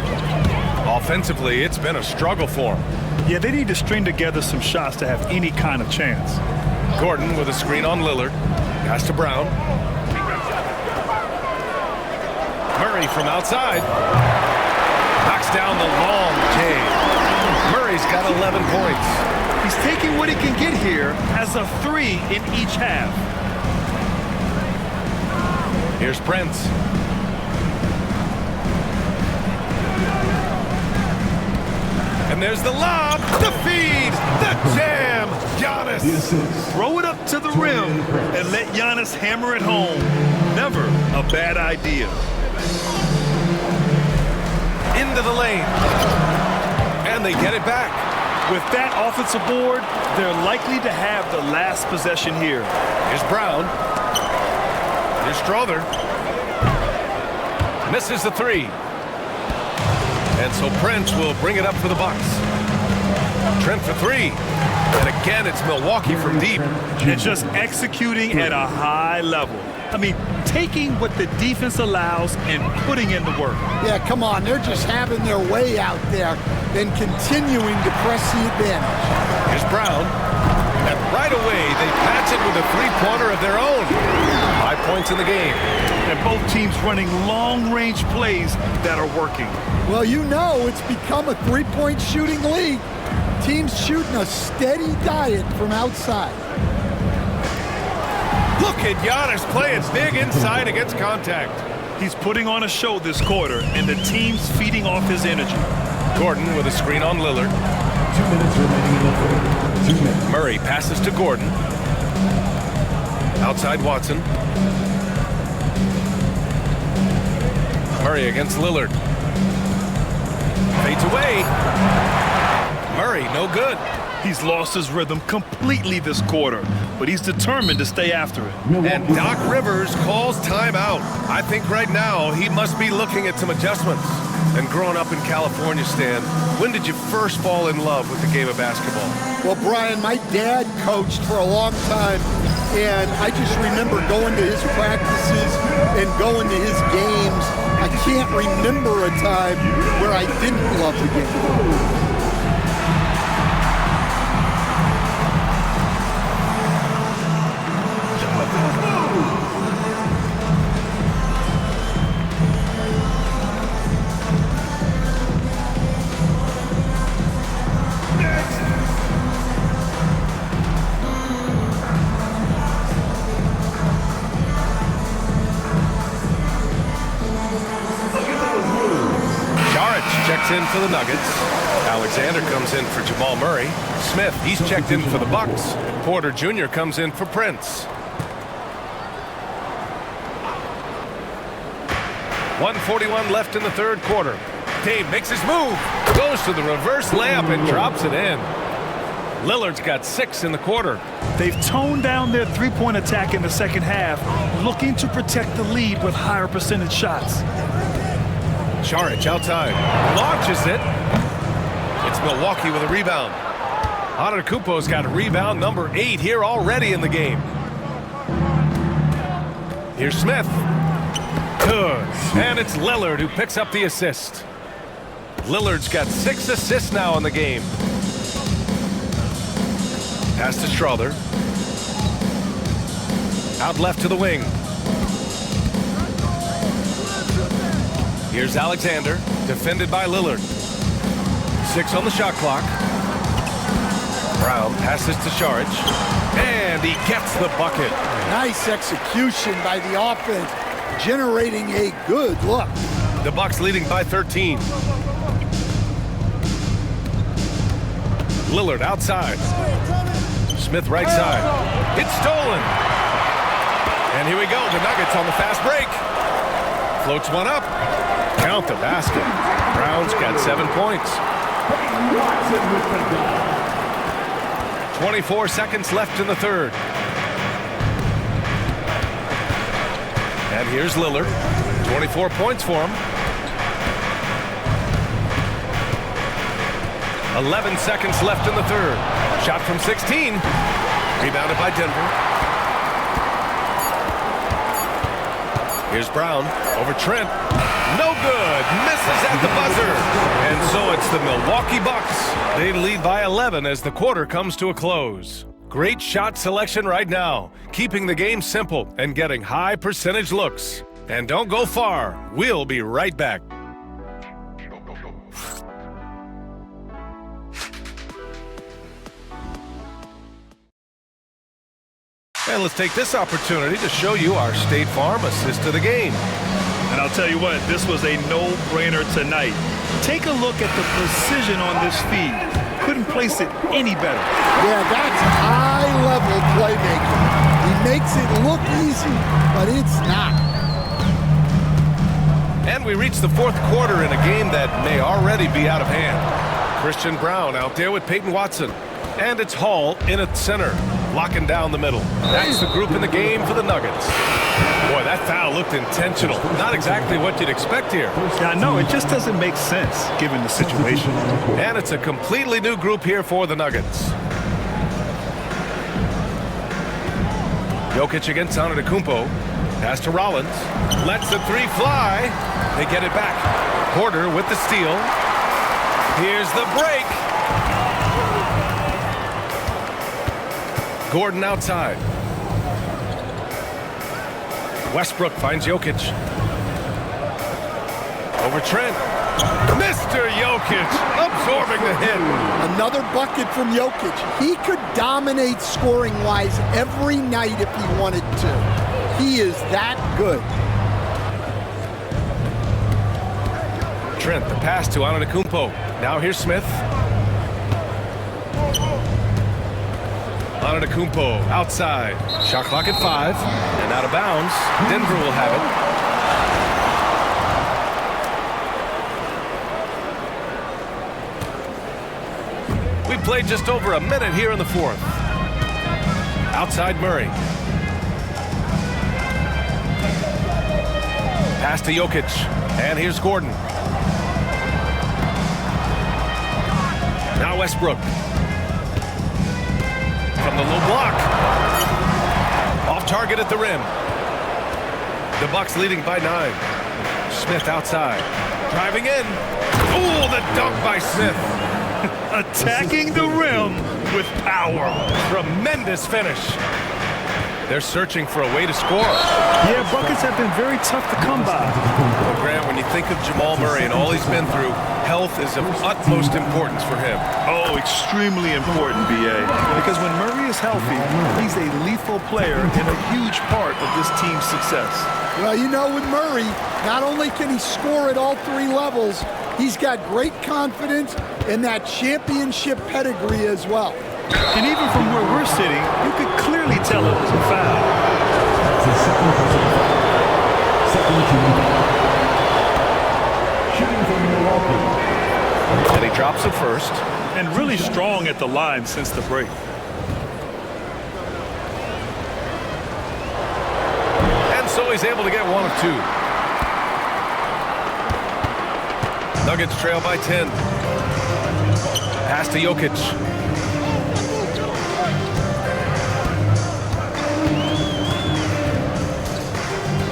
Offensively, it's been a struggle for him. Yeah, they need to string together some shots to have any kind of chance. Gordon with a screen on Lillard. Pass to Brown. Murray from outside. Knocks down the long J. Murray's got 11 points. He's taking what he can get here as a 3 in each half. Here's Prince. And there's the lob, the feed, the jam. Giannis. Throw it up to the rim and let Giannis hammer it home. Never a bad idea. Into the lane. And they get it back. With that offensive board, they're likely to have the last possession here. Here's Brown. Here's Strother. Misses the 3. And so Prince will bring it up for the Bucks. Trent for three. And again, it's Milwaukee from deep. And just executing at a high level. I mean, taking what the defense allows and putting in the work. Yeah, come on. They're just having their way out there and continuing to press the advantage. Here's Brown. And right away, they patch it with a three-pointer of their own. 5 points in the game. And both teams running long-range plays that are working. Well, you know it's become a three-point shooting league. Teams shooting a steady diet from outside. Look at Giannis playing big inside against contact. He's putting on a show this quarter, and the team's feeding off his energy. Gordon with a screen on Lillard. 2 minutes remaining in the third. 2 minutes. Murray passes to Gordon. Outside Watson. Murray against Lillard. Fades away. Murray, no good. He's lost his rhythm completely this quarter, but he's determined to stay after it. And Doc Rivers calls timeout. I think right now he must be looking at some adjustments. And growing up in California, Stan, when did you first fall in love with the game of basketball? Well, Brian, my dad coached for a long time, and I just remember going to his practices and going to his games. I can't remember a time where I didn't love the game. Checks in for the Nuggets. Alexander comes in for Jamal Murray. Smith, he's checked in for the Bucks. Porter Jr. comes in for Prince. 1:41 left in the third quarter. Dame makes his move. Goes to the reverse layup and drops it in. Lillard's got 6 in the quarter. They've toned down their three-point attack in the second half, looking to protect the lead with higher percentage shots. Saric outside, launches it. It's Milwaukee with a rebound. Antetokounmpo's got rebound number 8 here already in the game. Here's Smith. Good. And it's Lillard who picks up the assist. Lillard's got 6 assists now in the game. Pass to Strother. Out left to the wing. Here's Alexander, defended by Lillard. 6 on the shot clock. Brown passes to Saric, and he gets the bucket. Nice execution by the offense, generating a good look. The Bucks leading by 13. Lillard outside. Smith right side. It's stolen. And here we go, the Nuggets on the fast break. Floats one up. Count the basket. Brown's got 7 points. 24 seconds left in the third. And here's Lillard. 24 points for him. 11 seconds left in the third. Shot from 16. Rebounded by Denver. Here's Brown over Trent. No good. Misses at the buzzer. And so it's the Milwaukee Bucks. They lead by 11 as the quarter comes to a close. Great shot selection right now, keeping the game simple and getting high percentage looks. And don't go far. We'll be right back. And let's take this opportunity to show you our State Farm assist to the game. And I'll tell you what, this was a no-brainer tonight. Take a look at the precision on this feed. Couldn't place it any better. Yeah, that's high-level playmaking. He makes it look easy, but it's not. And we reach the fourth quarter in a game that may already be out of hand. Christian Brown out there with Peyton Watson. And it's Hall in at center. locking down the middle. That's the group in the game for the Nuggets. Boy, that foul looked intentional. Not exactly what you'd expect here. Yeah, I know. It just doesn't make sense given the situation. And it's a completely new group here for the Nuggets. Jokic against Antetokounmpo. Pass to Rollins. Lets the three fly. They get it back. Porter with the steal. Here's the break. Gordon outside. Westbrook finds Jokic. Over Trent. Mr. Jokic absorbing the hit. Another bucket from Jokic. He could dominate scoring-wise every night if he wanted to. He is that good. Trent, the pass to Antetokounmpo. Now here's Smith. Antetokounmpo outside. Shot clock at 5. And out of bounds. Denver will have it. We played just over a minute here in the fourth. Outside Murray. Pass to Jokic. And here's Gordon. Now Westbrook. From the low block. Off target at the rim. The Bucks leading by 9. Smith outside. Driving in. Ooh, the dunk by Smith. Attacking the rim with power. Tremendous finish. They're searching for a way to score. Yeah, buckets have been very tough to come by. Well, Grant, when you think of Jamal Murray and all he's been through, health is of utmost importance for him. Oh, extremely important, B.A. Because when Murray is healthy, he's a lethal player and a huge part of this team's success. Well, you know, with Murray, not only can he score at all 3 levels, he's got great confidence and that championship pedigree as well. And even from where we're sitting, you could clearly tell it was a foul. And he drops it first. And really strong at the line since the break. And so he's able to get 1 of 2. Nuggets trail by 10. Pass to Jokic.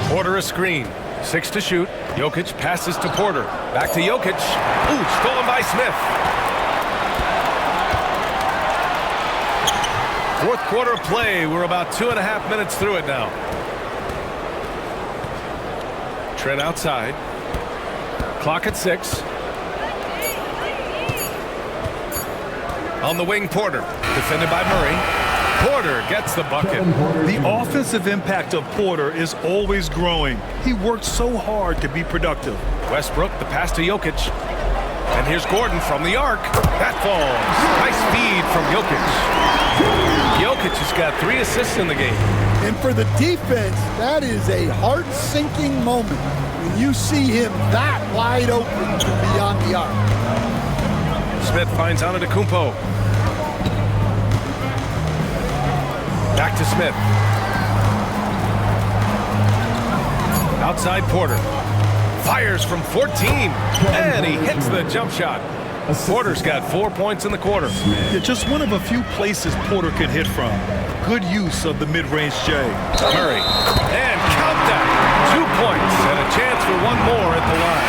Porter a screen. 6 to shoot. Jokic passes to Porter. Back to Jokic. Ooh, stolen by Smith. Fourth quarter of play. We're about 2.5 minutes through it now. Trent outside. Clock at 6. On the wing, Porter. Defended by Murray. Porter gets the bucket. The offensive impact of Porter is always growing. He worked so hard to be productive. Westbrook, the pass to Jokic. And here's Gordon from the arc. That falls. Nice feed from Jokic. Jokic has got 3 assists in the game. And for the defense, that is a heart-sinking moment when you see him that wide open from beyond the arc. Smith finds Antetokounmpo. Back to Smith. Outside Porter. Fires from 14. And he hits the jump shot. Porter's got 4 points in the quarter. Yeah, just one of a few places Porter can hit from. Good use of the mid-range J. Murray. And count that. 2 points and a chance for 1 more at the line.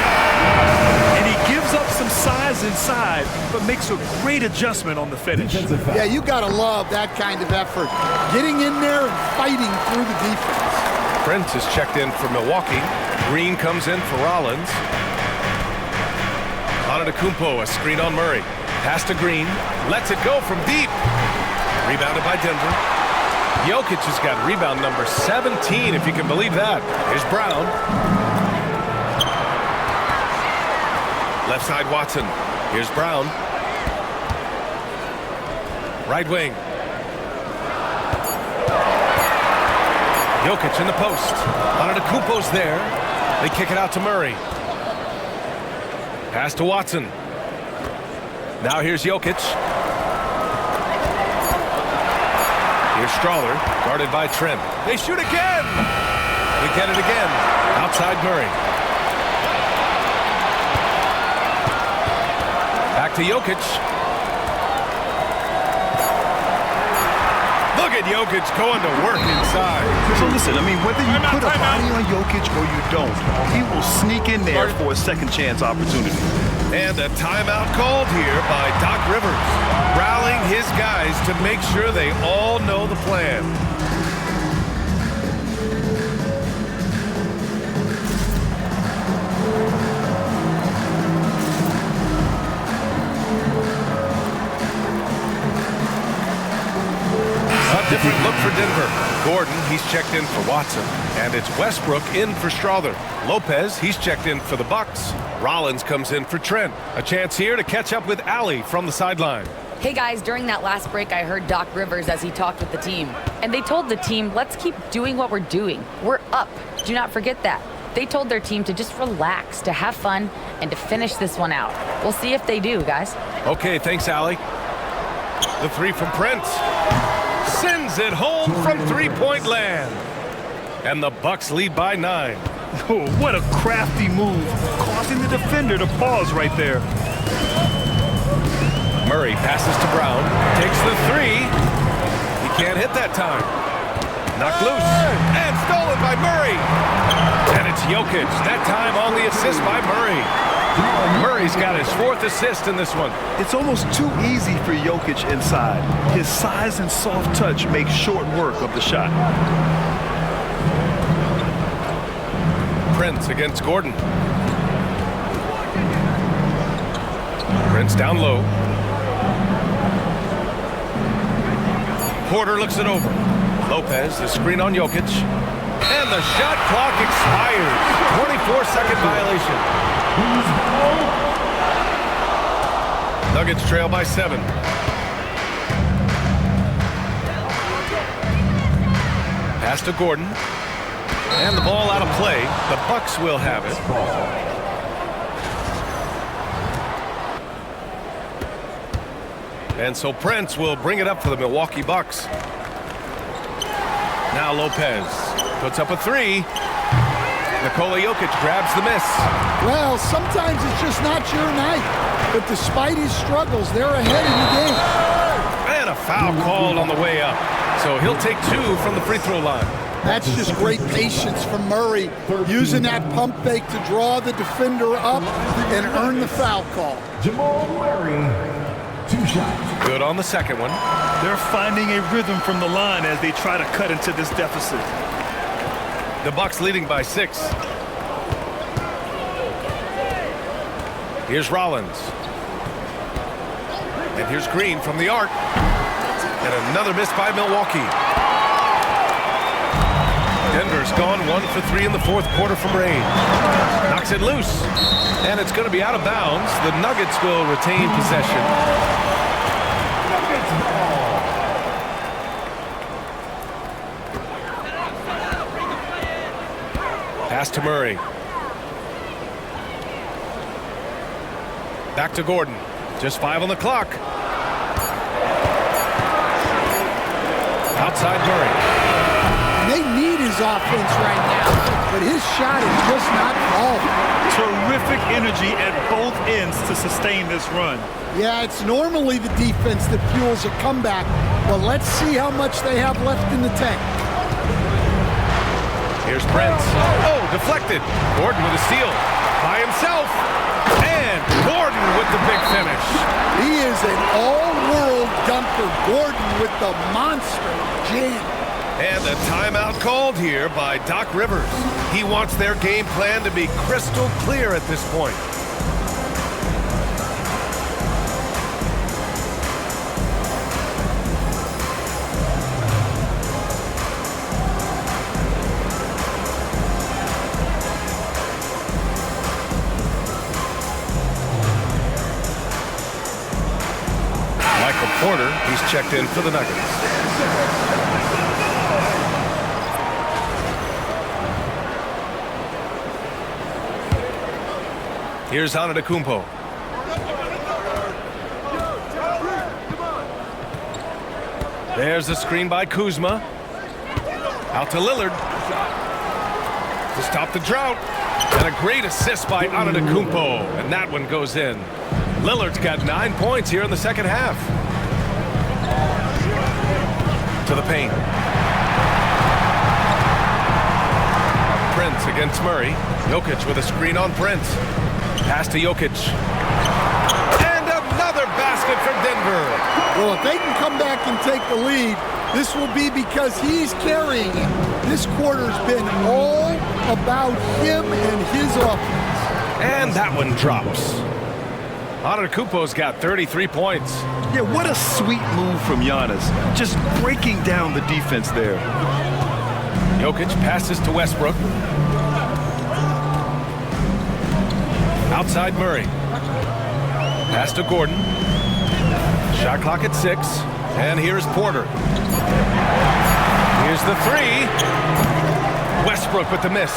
And he gives up some size inside, but makes a great adjustment on the finish. Yeah, you got to love that kind of effort. Getting in there and fighting through the defense. Prince is checked in for Milwaukee. Green comes in for Rollins. Antetokounmpo, a screen on Murray. Pass to Green. Lets it go from deep. Rebounded by Denver. Jokic has got rebound number 17, if you can believe that. Here's Brown. Left side Watson. Here's Brown. Right wing. Jokic in the post. Antetokounmpo's there. They kick it out to Murray. Pass to Watson. Now here's Jokic. Here's Strawler, guarded by Trent. They shoot again! We get it again. Outside Murray. Back to Jokic. Look at Jokic going to work inside. So listen, I mean, whether you put a body on Jokic or you don't, he will sneak in there for a second chance opportunity. And a timeout called here by Doc Rivers, rallying his guys to make sure they all know the plan. A different look for Denver. Gordon, he's checked in for Watson. And it's Westbrook in for Strawler. Lopez, he's checked in for the Bucks. Rollins comes in for Trent. A chance here to catch up with Allie from the sideline. Hey guys, during that last break, I heard Doc Rivers as he talked with the team. And they told the team, let's keep doing what we're doing. We're up. Do not forget that. They told their team to just relax, to have fun, and to finish this one out. We'll see if they do, guys. Okay, thanks, Allie. The three from Prince. Sends it home from three-point land. And the Bucks lead by 9. Oh, what a crafty move, causing the defender to pause right there. Murray passes to Brown, takes the three. He can't hit that time. Knocked loose, and stolen by Murray. And it's Jokic, that time on the assist by Murray. Murray's got his 4th assist in this one. It's almost too easy for Jokic inside. His size and soft touch make short work of the shot. Prince against Gordon. Prince down low. Porter looks it over. Lopez, the screen on Jokic. And the shot clock expires. 24-second violation. Nuggets trail by 7. Pass to Gordon. And the ball out of play. The Bucks will have it. And so Prince will bring it up for the Milwaukee Bucks. Now Lopez puts up a three. Nikola Jokic grabs the miss. Well, sometimes it's just not your night. But despite his struggles, they're ahead in the game. And a foul called on the way up. So he'll take 2 from the free throw line. That's just great patience from Murray, using that pump fake to draw the defender up and earn the foul call. Jamal Murray, 2 shots. Good on the second one. They're finding a rhythm from the line as they try to cut into this deficit. The Bucks leading by 6. Here's Rollins. And here's Green from the arc. And another miss by Milwaukee. Denver's gone 1 for 3 in the 4th quarter from range. Knocks it loose. And it's going to be out of bounds. The Nuggets will retain possession. Pass to Murray. Back to Gordon. Just 5 on the clock. Outside Murray. They need his offense right now, but his shot is just not falling. Terrific energy at both ends to sustain this run. Yeah, it's normally the defense that fuels a comeback, but let's see how much they have left in the tank. Here's Prince. Oh, deflected. Gordon with a steal. By himself. And Gordon with the big finish. He is an all-world dunker. Gordon with the monster jam. And a timeout called here by Doc Rivers. He wants their game plan to be crystal clear at this point. Porter, he's checked in for the Nuggets. Here's Antetokounmpo. There's a screen by Kuzma. Out to Lillard. To stop the drought. And a great assist by Antetokounmpo. And that one goes in. Lillard's got 9 points here in the second half. To the paint. Prince against Murray. Jokic with a screen on Prince. Pass to Jokic. And another basket for Denver. Well, if they can come back and take the lead, this will be because he's carrying it. This quarter's been all about him and his offense. And that one drops. Antetokounmpo's got 33 points. Yeah, what a sweet move from Giannis. Just breaking down the defense there. Jokic passes to Westbrook. Outside Murray. Pass to Gordon. Shot clock at 6. And here's Porter. Here's the 3. Westbrook with the miss.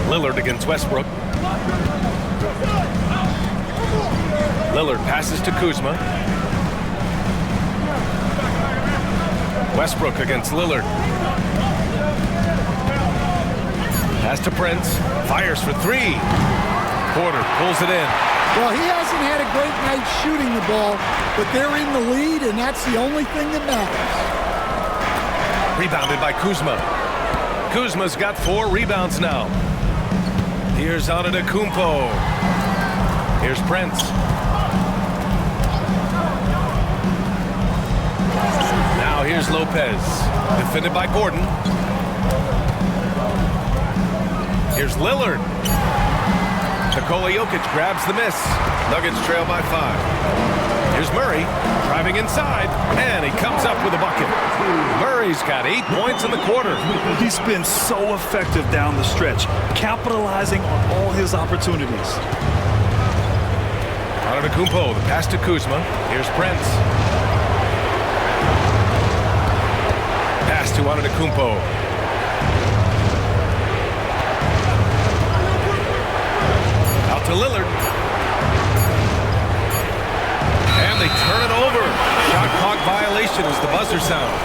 Lillard against Westbrook. Lillard passes to Kuzma. Westbrook against Lillard. Pass to Prince. Fires for 3. Porter pulls it in. Well, he hasn't had a great night shooting the ball, but they're in the lead, and that's the only thing that matters. Rebounded by Kuzma. Kuzma's got 4 rebounds now. Here's Antetokounmpo. Here's Prince. Now here's Lopez. Defended by Gordon. Here's Lillard. Nikola Jokic grabs the miss. Nuggets trail by 5. Here's Murray driving inside, and he comes up with a bucket. Murray's got 8 points in the quarter. He's been so effective down the stretch, capitalizing on all his opportunities. Antetokounmpo, the pass to Kuzma. Here's Prince. Pass to Antetokounmpo. Out to Lillard. And they turn it over. Shot clock violation as the buzzer sounds.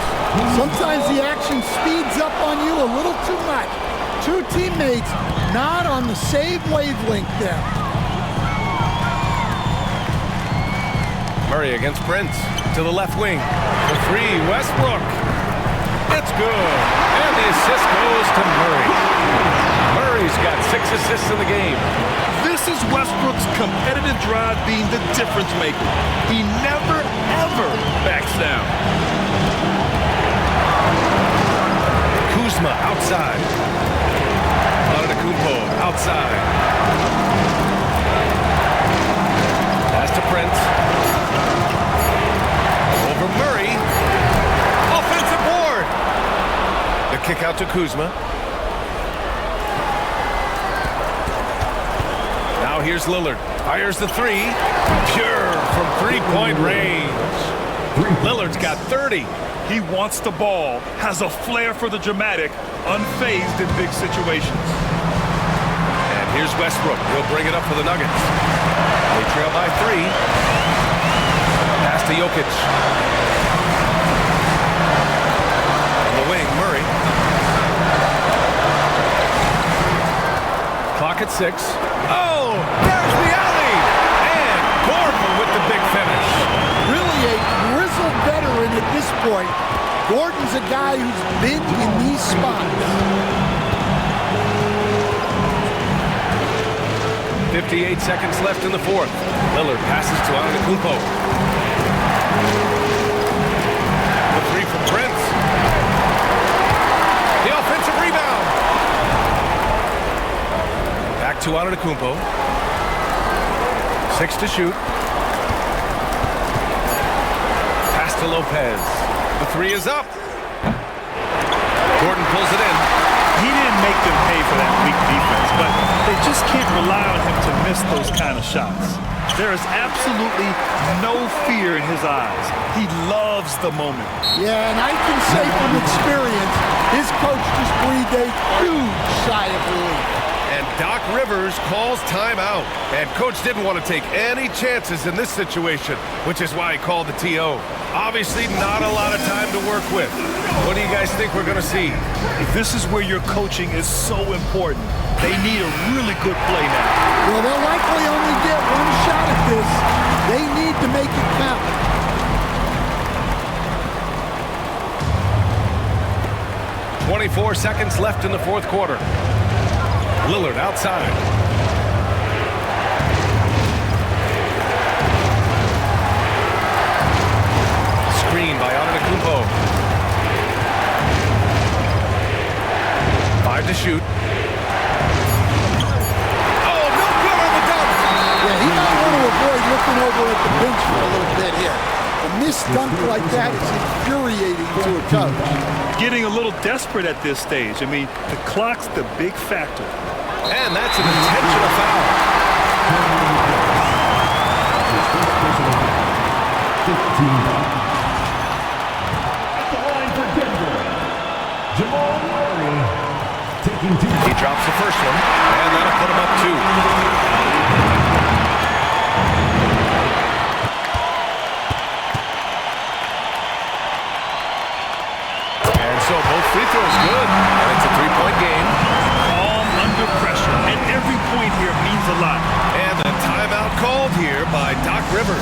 Sometimes the action speeds up on you a little too much. 2 teammates not on the same wavelength there. Murray against Prince to the left wing. The 3, Westbrook. It's good. And the assist goes to Murray. Murray's got 6 assists in the game. This is Westbrook's competitive drive being the difference maker. He never, ever backs down. Kuzma outside. Antetokounmpo outside. Pass to Prince. Over Murray. Offensive board. The kick out to Kuzma. Now here's Lillard. Fires the 3. Pure from 3-point range. Lillard's got 30. He wants the ball, has a flair for the dramatic, unfazed in big situations. And here's Westbrook. He'll bring it up for the Nuggets. They trail by 3. Pass to Jokic. On the wing, Murray. Clock at 6. Oh, there's the alley! And Gordon with the big finish. Really a grizzled veteran at this point. Gordon's a guy who's been in these spots. 58 seconds left in the 4th. Lillard passes to Antetokounmpo. The 3 from Prince. The offensive rebound. Back to Antetokounmpo. 6 to shoot. Pass to Lopez. The 3 is up. Gordon pulls it in. He didn't make them pay for that weak defense, but they just can't rely on him to miss those kind of shots. There is absolutely no fear in his eyes. He loves the moment. Yeah, and I can say from experience, his coach just breathed a huge sigh of relief. And Doc Rivers calls timeout. And Coach didn't want to take any chances in this situation, which is why he called the TO. Obviously not a lot of time to work with. What do you guys think we're going to see? This is where your coaching is so important. They need a really good play now. Well, they'll likely only get one shot at this. They need to make it count. .24 seconds left in the fourth quarter. Lillard outside. Screen by Antetokounmpo. 5 to shoot. Oh, no good on the dunk. Yeah, he might want to avoid looking over at the bench for a little bit here. A missed dunk like that is infuriating to a coach. Getting a little desperate at this stage. I mean, the clock's the big factor. And that's an intentional foul. At the line for Denver, Jamal Murray taking two. He drops the first one, and that'll put him up 2. So both free throws good, and it's a 3-point game. Calm under pressure, and every point here means a lot. And a timeout called here by Doc Rivers.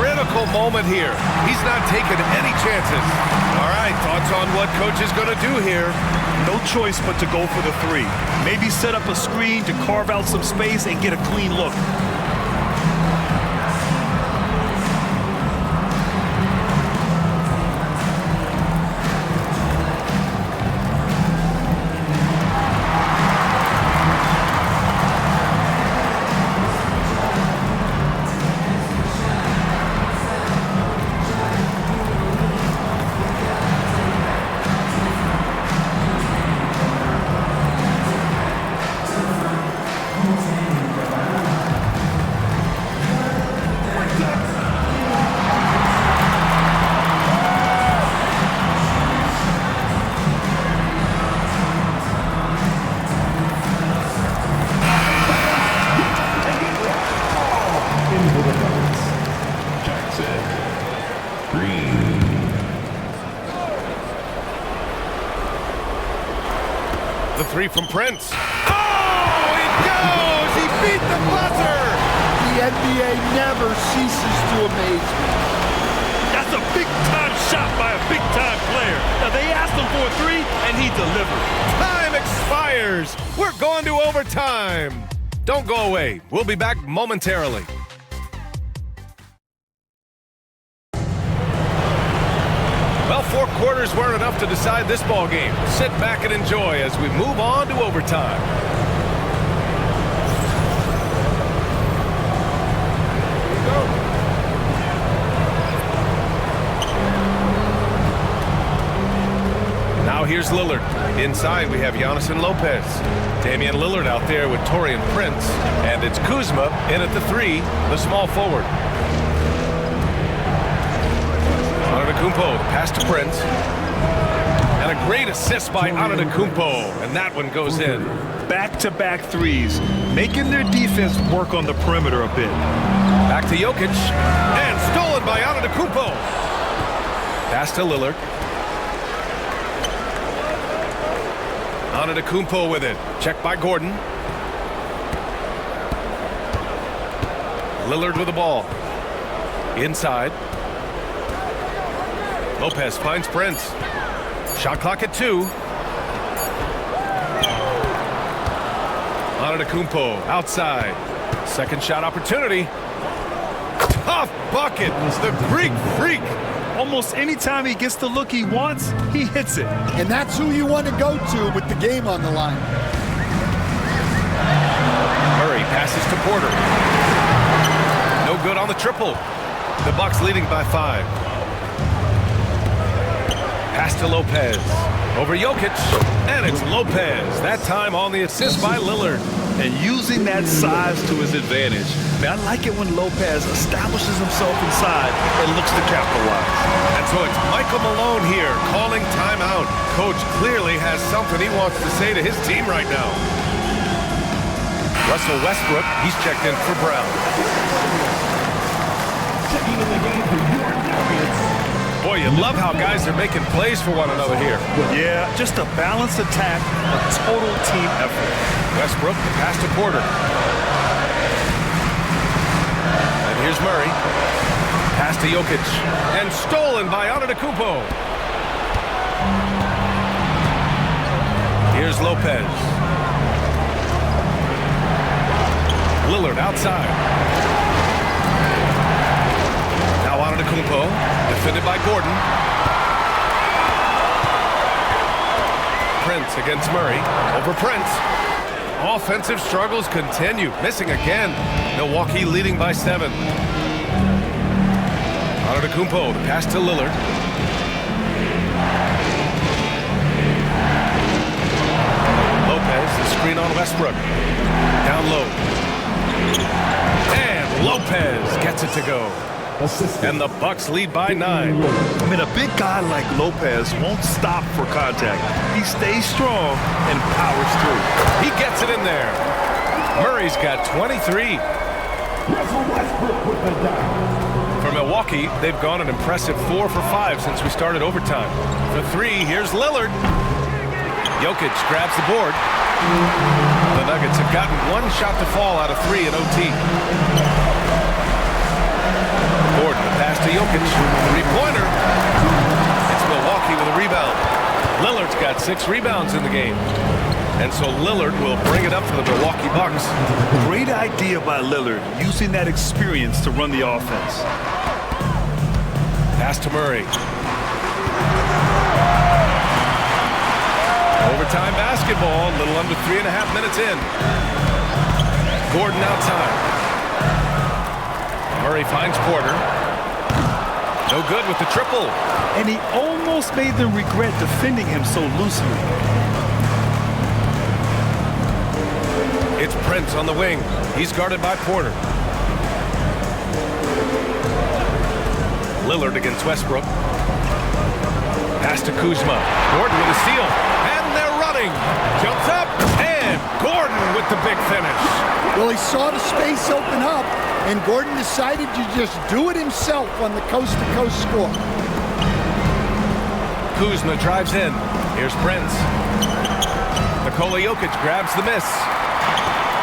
Critical moment here. He's not taking any chances. All right, thoughts on what Coach is going to do here? No choice but to go for the 3. Maybe set up a screen to carve out some space and get a clean look. The 3 from Prince. Oh, it goes! He beat the buzzer! The NBA never ceases to amaze me. That's a big-time shot by a big-time player. Now, they asked him for a 3, and he delivered. Time expires. We're going to overtime. Don't go away. We'll be back momentarily. Well, 4 quarters weren't enough to decide this ball game. Sit back and enjoy as we move on to overtime. Now here's Lillard. Inside we have Giannis and Lopez. Damian Lillard out there with Taurean Prince. And it's Kuzma in at the 3, the small forward. Antetokounmpo, the pass to Prince. And a great assist by Antetokounmpo, and that one goes in. Back-to-back 3s, making their defense work on the perimeter a bit. Back to Jokic, and stolen by Antetokounmpo. Pass to Lillard. Antetokounmpo with it. Checked by Gordon. Lillard with the ball. Inside. Lopez finds Prince. Shot clock at 2. Antetokounmpo outside. Second shot opportunity. Tough bucket. The Greek freak. Almost any time he gets the look he wants, he hits it. And that's who you want to go to with the game on the line. Murray passes to Porter. No good on the triple. The Bucks leading by 5. Pass to Lopez. Over Jokic. And it's Lopez. That time on the assist by Lillard. And using that size to his advantage. Man, I like it when Lopez establishes himself inside and looks to capitalize. And so it's Michael Malone here calling timeout. Coach clearly has something he wants to say to his team right now. Russell Westbrook, he's checked in for Brown. Checking in the game for your Nuggets. Boy, you love how guys are making plays for one another here. Yeah, just a balanced attack, a total team effort. Westbrook, pass to Porter. And here's Murray. Pass to Jokic. And stolen by Antetokounmpo. Here's Lopez. Lillard outside. Now Antetokounmpo, defended by Gordon. Prince against Murray. Over Prince. Offensive struggles continue. Missing again. Milwaukee leading by 7. Antetokounmpo, the pass to Lillard. Lopez, the screen on Westbrook. Down low. And Lopez gets it to go. And the Bucks lead by 9. I mean, a big guy like Lopez won't stop for contact. He stays strong and powers through. He gets it in there. Murray's got 23. Russell Westbrook with the dunk. For Milwaukee, they've gone an impressive 4 for 5 since we started overtime. For 3, here's Lillard. Jokic grabs the board. The Nuggets have gotten 1 shot to fall out of 3 in OT. Gordon, the pass to Jokic. 3-pointer. It's Milwaukee with a rebound. Lillard's got 6 rebounds in the game. And so Lillard will bring it up for the Milwaukee Bucks. Great idea by Lillard, using that experience to run the offense. Pass to Murray. Overtime basketball, a little under 3.5 minutes in. Gordon outside. Murray finds Porter. No good with the triple. And he almost made them regret defending him so loosely. It's Prince on the wing. He's guarded by Porter. Lillard against Westbrook. Pass to Kuzma. Gordon with a steal. And they're running. Jumps up. And Gordon with the big finish. Well, he saw the space open up, and Gordon decided to just do it himself on the coast-to-coast score. Kuzma drives in. Here's Prince. Nikola Jokic grabs the miss.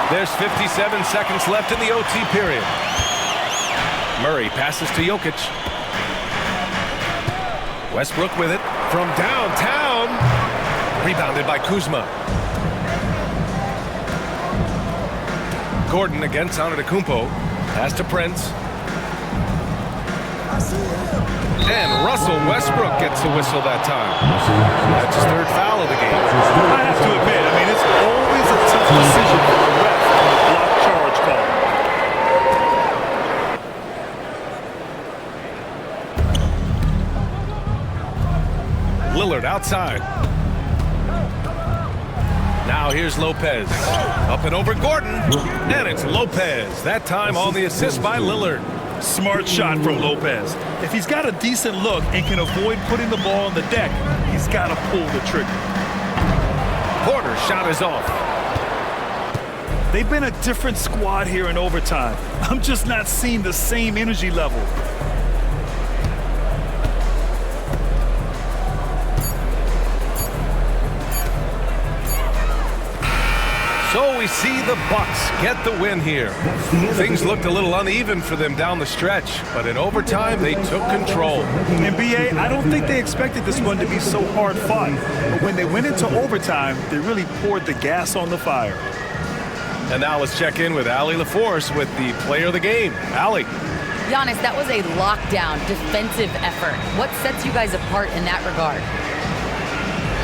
There's 57 seconds left in the OT period. Murray passes to Jokic. Westbrook with it from downtown. Rebounded by Kuzma. Gordon against Antetokounmpo. Pass to Prince. And Russell Westbrook gets the whistle that time. That's his 3rd foul of the game. I have to admit, I mean, it's always a tough decision for the ref on a block charge call. Lillard outside. Now here's Lopez. Up and over Gordon. And it's Lopez. That time on the assist by Lillard. Smart shot from Lopez. If he's got a decent look and can avoid putting the ball on the deck, he's got to pull the trigger. Porter's shot is off. They've been a different squad here in overtime. I'm just not seeing the same energy level. So we see the Bucks get the win here. Things looked a little uneven for them down the stretch, but in overtime they took control. NBA, I don't think they expected this one to be so hard-fought, but when they went into overtime, they really poured the gas on the fire. And now let's check in with Allie LaForce with the player of the game. Allie. Giannis, that was a lockdown defensive effort. What sets you guys apart in that regard?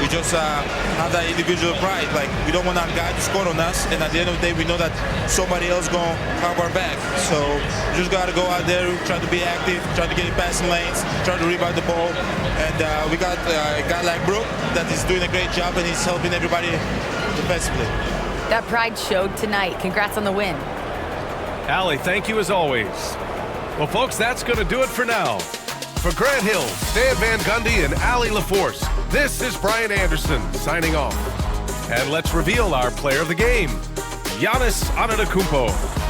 We just have that individual pride. Like, we don't want our guy to score on us, and at the end of the day, we know that somebody else going to have our back. So we just got to go out there, try to be active, try to get in passing lanes, try to rebound the ball. And we got a guy like Brook that is doing a great job, and he's helping everybody defensively. That pride showed tonight. Congrats on the win. Allie, thank you as always. Well, folks, that's going to do it for now. For Grant Hill, Stan Van Gundy, and Allie LaForce, this is Brian Anderson signing off. And let's reveal our player of the game. Giannis Antetokounmpo.